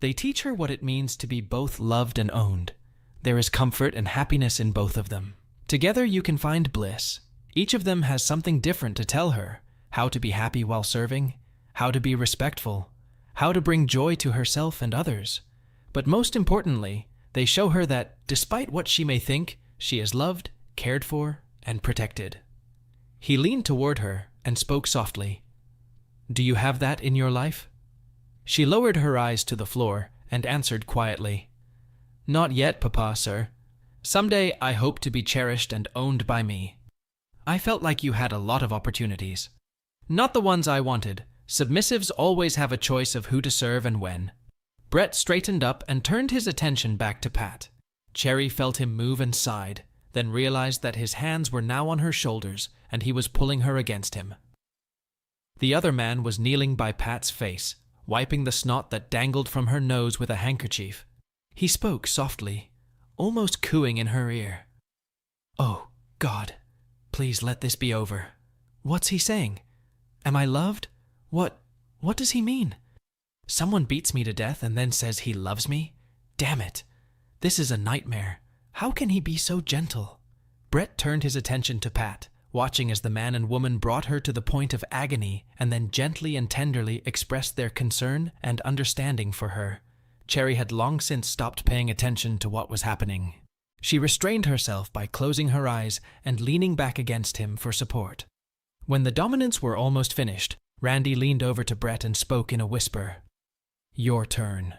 They teach her what it means to be both loved and owned. There is comfort and happiness in both of them. Together you can find bliss. Each of them has something different to tell her. How to be happy while serving, how to be respectful, how to bring joy to herself and others. But most importantly, they show her that, despite what she may think, she is loved, cared for, and protected. He leaned toward her and spoke softly. Do you have that in your life? She lowered her eyes to the floor and answered quietly. Not yet, Papa, sir. Someday I hope to be cherished and owned by me. I felt like you had a lot of opportunities. Not the ones I wanted. Submissives always have a choice of who to serve and when. Brett straightened up and turned his attention back to Pat. Cherry felt him move and sighed, then realized that his hands were now on her shoulders and he was pulling her against him. The other man was kneeling by Pat's face, wiping the snot that dangled from her nose with a handkerchief. He spoke softly, almost cooing in her ear. Oh, God, please let this be over. What's he saying? Am I loved? What does he mean? Someone beats me to death and then says he loves me? Damn it. This is a nightmare. How can he be so gentle? Brett turned his attention to Pat, watching as the man and woman brought her to the point of agony and then gently and tenderly expressed their concern and understanding for her. Cherry had long since stopped paying attention to what was happening. She restrained herself by closing her eyes and leaning back against him for support. When the dominants were almost finished, Randy leaned over to Brett and spoke in a whisper. Your turn.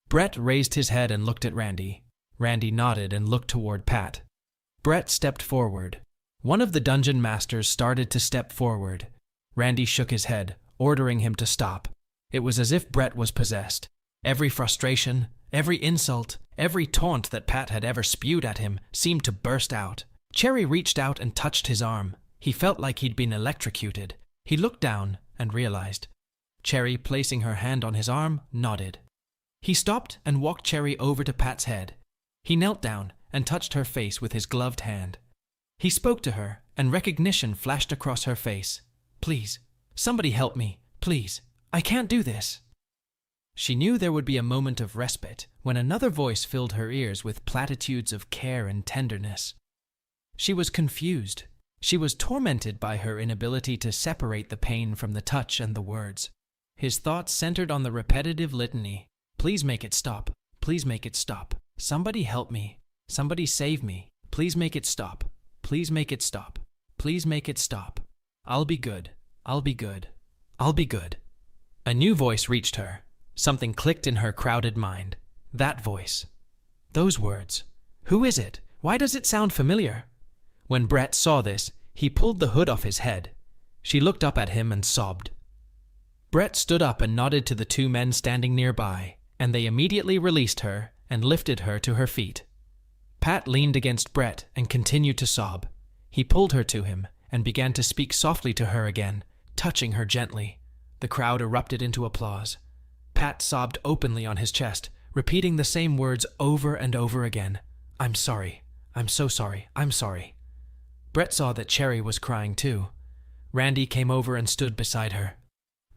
Brett raised his head and looked at Randy. Randy nodded and looked toward Pat. Brett stepped forward. One of the dungeon masters started to step forward. Randy shook his head, ordering him to stop. It was as if Brett was possessed. Every frustration, every insult, every taunt that Pat had ever spewed at him seemed to burst out. Cherry reached out and touched his arm. He felt like he'd been electrocuted. He looked down and realized. Cherry, placing her hand on his arm, nodded. He stopped and walked Cherry over to Pat's head. He knelt down and touched her face with his gloved hand. He spoke to her, and recognition flashed across her face. Please, somebody help me, please. I can't do this. She knew there would be a moment of respite when another voice filled her ears with platitudes of care and tenderness. She was confused. She was tormented by her inability to separate the pain from the touch and the words. His thoughts centered on the repetitive litany. Please make it stop. Please make it stop. Somebody help me. Somebody save me. Please make it stop. Please make it stop. Please make it stop. I'll be good. I'll be good. I'll be good. A new voice reached her. Something clicked in her crowded mind. That voice. Those words. Who is it? Why does it sound familiar? When Brett saw this, he pulled the hood off his head. She looked up at him and sobbed. Brett stood up and nodded to the two men standing nearby, and they immediately released her and lifted her to her feet. Pat leaned against Brett and continued to sob. He pulled her to him and began to speak softly to her again, touching her gently. The crowd erupted into applause. Pat sobbed openly on his chest, repeating the same words over and over again. I'm sorry. I'm so sorry. I'm sorry. Brett saw that Cherry was crying too. Randy came over and stood beside her.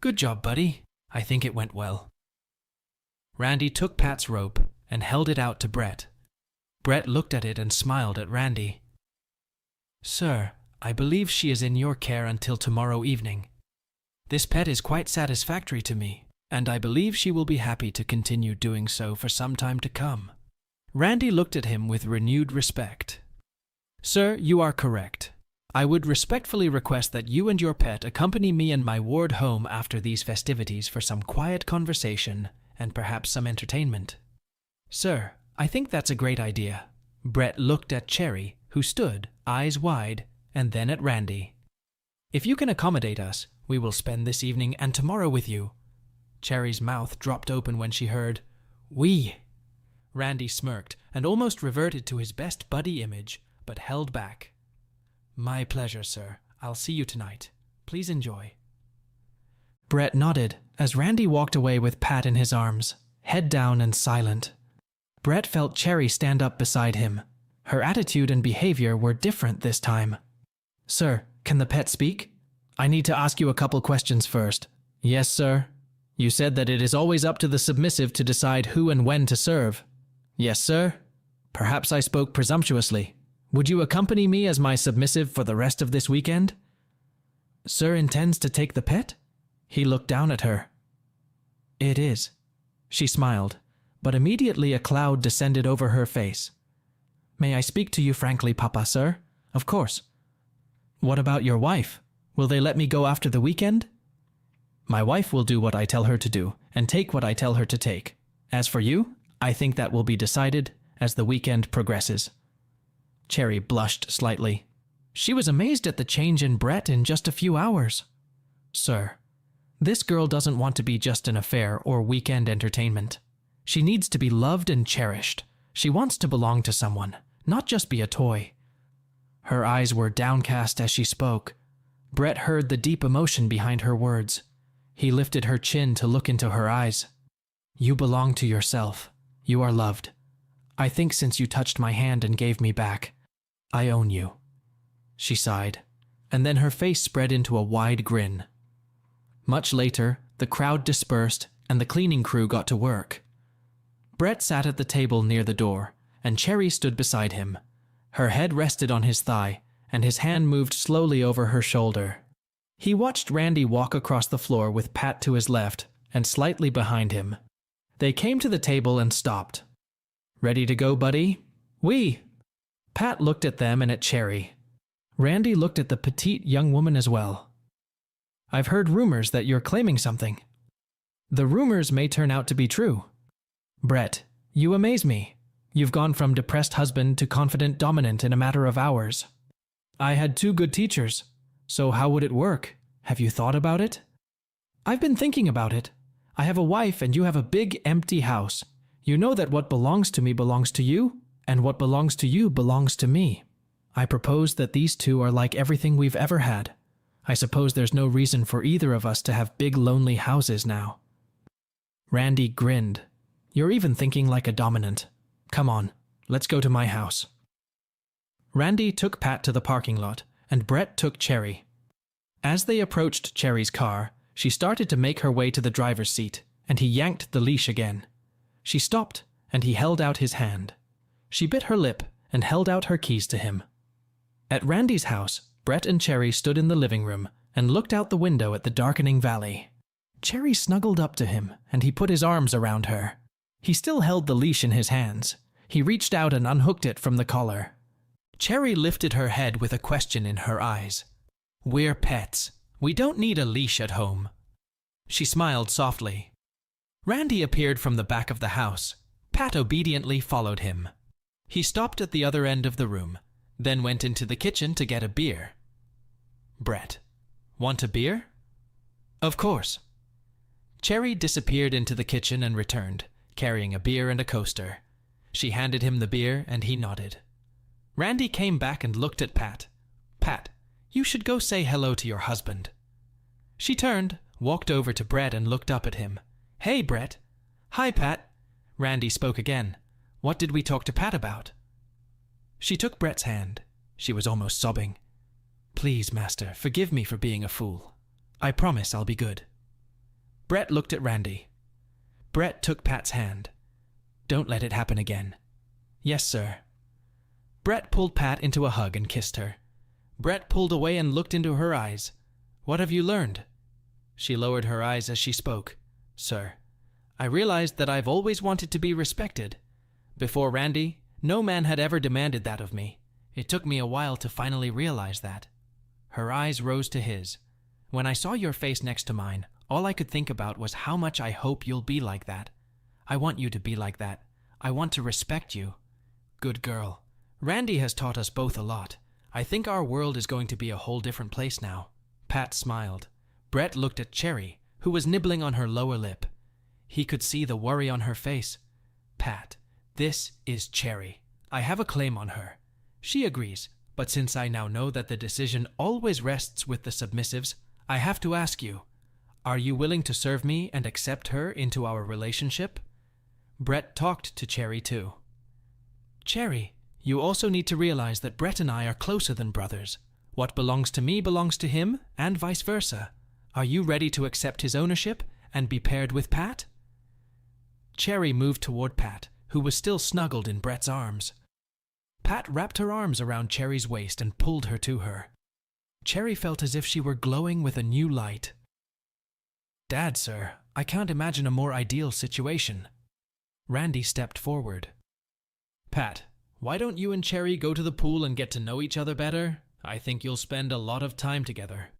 Good job, buddy. I think it went well. Randy took Pat's rope and held it out to Brett. Brett looked at it and smiled at Randy. Sir, I believe she is in your care until tomorrow evening. This pet is quite satisfactory to me, and I believe she will be happy to continue doing so for some time to come. Randy looked at him with renewed respect. Sir, you are correct. I would respectfully request that you and your pet accompany me and my ward home after these festivities for some quiet conversation and perhaps some entertainment. Sir, I think that's a great idea. Brett looked at Cherry, who stood, eyes wide, and then at Randy. If you can accommodate us, we will spend this evening and tomorrow with you. Cherry's mouth dropped open when she heard, we. Randy smirked and almost reverted to his best buddy image, but held back. My pleasure, sir. I'll see you tonight. Please enjoy. Brett nodded as Randy walked away with Pat in his arms, head down and silent. Brett felt Cherry stand up beside him. Her attitude and behavior were different this time. Sir, can the pet speak? I need to ask you a couple questions first. Yes, sir. You said that it is always up to the submissive to decide who and when to serve. Yes, sir. Perhaps I spoke presumptuously. Would you accompany me as my submissive for the rest of this weekend? Sir intends to take the pet? He looked down at her. It is. She smiled, but immediately a cloud descended over her face. May I speak to you frankly, Papa, sir? Of course. What about your wife? Will they let me go after the weekend? My wife will do what I tell her to do, and take what I tell her to take. As for you, I think that will be decided as the weekend progresses. Cherry blushed slightly. She was amazed at the change in Brett in just a few hours. Sir, this girl doesn't want to be just an affair or weekend entertainment. She needs to be loved and cherished. She wants to belong to someone, not just be a toy. Her eyes were downcast as she spoke. Brett heard the deep emotion behind her words. He lifted her chin to look into her eyes. You belong to yourself. You are loved. I think since you touched my hand and gave me back, I own you. She sighed, and then her face spread into a wide grin. Much later, the crowd dispersed and the cleaning crew got to work. Brett sat at the table near the door, and Cherry stood beside him. Her head rested on his thigh, and his hand moved slowly over her shoulder. He watched Randy walk across the floor with Pat to his left and slightly behind him. They came to the table and stopped. Ready to go, buddy? Oui. Pat looked at them and at Cherry. Randy looked at the petite young woman as well. I've heard rumors that you're claiming something. The rumors may turn out to be true. Brett, you amaze me. You've gone from depressed husband to confident dominant in a matter of hours. I had 2 good teachers. So how would it work? Have you thought about it? I've been thinking about it. I have a wife and you have a big empty house. You know that what belongs to me belongs to you, and what belongs to you belongs to me. I propose that these two are like everything we've ever had. I suppose there's no reason for either of us to have big lonely houses now. Randy grinned. You're even thinking like a dominant. Come on, let's go to my house. Randy took Pat to the parking lot, and Brett took Cherry. As they approached Cherry's car, she started to make her way to the driver's seat, and he yanked the leash again. She stopped, and he held out his hand. She bit her lip and held out her keys to him. At Randy's house, Brett and Cherry stood in the living room and looked out the window at the darkening valley. Cherry snuggled up to him, and he put his arms around her. He still held the leash in his hands. He reached out and unhooked it from the collar. Cherry lifted her head with a question in her eyes. "We're pets. We don't need a leash at home." She smiled softly. Randy appeared from the back of the house. Pat obediently followed him. He stopped at the other end of the room, then went into the kitchen to get a beer. Brett, want a beer? Of course. Cherry disappeared into the kitchen and returned, carrying a beer and a coaster. She handed him the beer and he nodded. Randy came back and looked at Pat. "Pat, you should go say hello to your husband." She turned, walked over to Brett and looked up at him. "Hey, Brett." "Hi, Pat." Randy spoke again. "What did we talk to Pat about?" She took Brett's hand. She was almost sobbing. "Please, Master, forgive me for being a fool. I promise I'll be good." Brett looked at Randy. Brett took Pat's hand. "Don't let it happen again." "Yes, sir." Brett pulled Pat into a hug and kissed her. Brett pulled away and looked into her eyes. "What have you learned?" She lowered her eyes as she spoke. "Sir, I realized that I've always wanted to be respected. Before Randy, no man had ever demanded that of me. It took me a while to finally realize that." Her eyes rose to his. "When I saw your face next to mine, all I could think about was how much I hope you'll be like that. I want you to be like that. I want to respect you." "Good girl. Randy has taught us both a lot. I think our world is going to be a whole different place now." Pat smiled. Brett looked at Cherry, who was nibbling on her lower lip. He could see the worry on her face. "Pat, this is Cherry. I have a claim on her. She agrees, but since I now know that the decision always rests with the submissives, I have to ask you, are you willing to serve me and accept her into our relationship?" Brett talked to Cherry too. "Cherry, you also need to realize that Brett and I are closer than brothers. What belongs to me belongs to him, and vice versa. Are you ready to accept his ownership and be paired with Pat?" Cherry moved toward Pat, who was still snuggled in Brett's arms. Pat wrapped her arms around Cherry's waist and pulled her to her. Cherry felt as if she were glowing with a new light. "Dad, sir, I can't imagine a more ideal situation." Randy stepped forward. "Pat, why don't you and Cherry go to the pool and get to know each other better? I think you'll spend a lot of time together."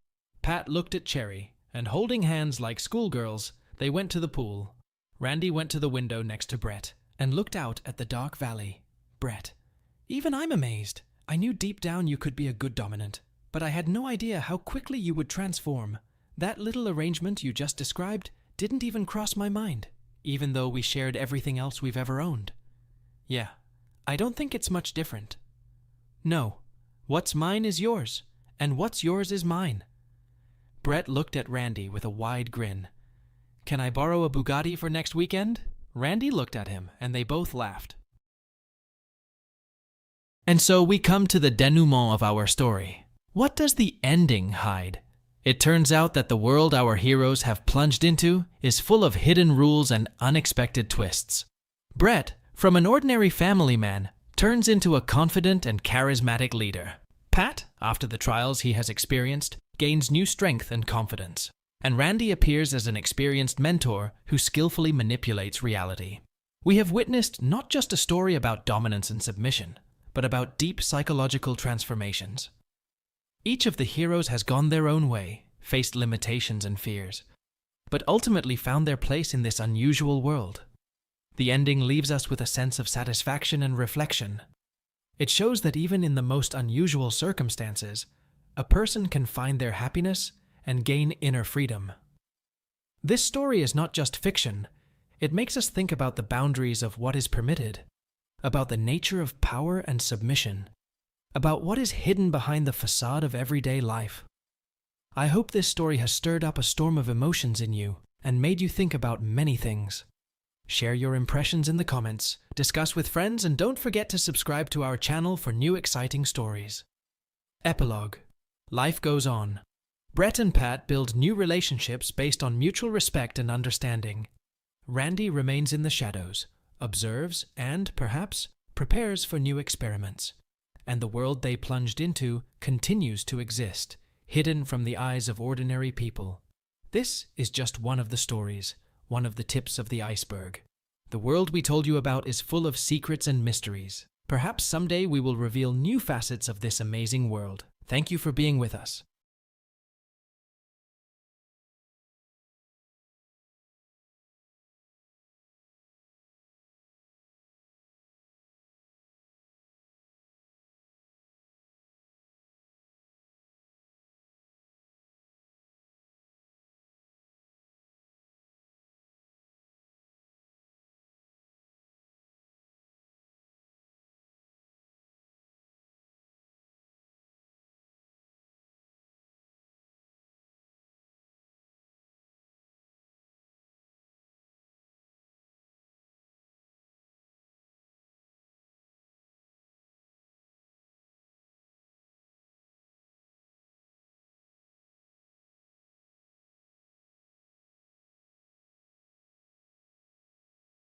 Pat looked at Cherry, and holding hands like schoolgirls, they went to the pool. Randy went to the window next to Brett and looked out at the dark valley. "Brett, even I'm amazed. I knew deep down you could be a good dominant, but I had no idea how quickly you would transform. That little arrangement you just described didn't even cross my mind, even though we shared everything else we've ever owned." "Yeah, I don't think it's much different." "No, what's mine is yours, and what's yours is mine." Brett looked at Randy with a wide grin. "Can I borrow a Bugatti for next weekend?" Randy looked at him, and they both laughed. And so we come to the denouement of our story. What does the ending hide? It turns out that the world our heroes have plunged into is full of hidden rules and unexpected twists. Brett, from an ordinary family man, turns into a confident and charismatic leader. Pat, after the trials he has experienced, gains new strength and confidence. And Randy appears as an experienced mentor who skillfully manipulates reality. We have witnessed not just a story about dominance and submission, but about deep psychological transformations. Each of the heroes has gone their own way, faced limitations and fears, but ultimately found their place in this unusual world. The ending leaves us with a sense of satisfaction and reflection. It shows that even in the most unusual circumstances, a person can find their happiness and gain inner freedom. This story is not just fiction. It makes us think about the boundaries of what is permitted, about the nature of power and submission, about what is hidden behind the facade of everyday life. I hope this story has stirred up a storm of emotions in you and made you think about many things. Share your impressions in the comments, discuss with friends, and don't forget to subscribe to our channel for new exciting stories. Epilogue. Life goes on. Brett and Pat build new relationships based on mutual respect and understanding. Randy remains in the shadows, observes, and, perhaps, prepares for new experiments. And the world they plunged into continues to exist, hidden from the eyes of ordinary people. This is just one of the stories, one of the tips of the iceberg. The world we told you about is full of secrets and mysteries. Perhaps someday we will reveal new facets of this amazing world. Thank you for being with us.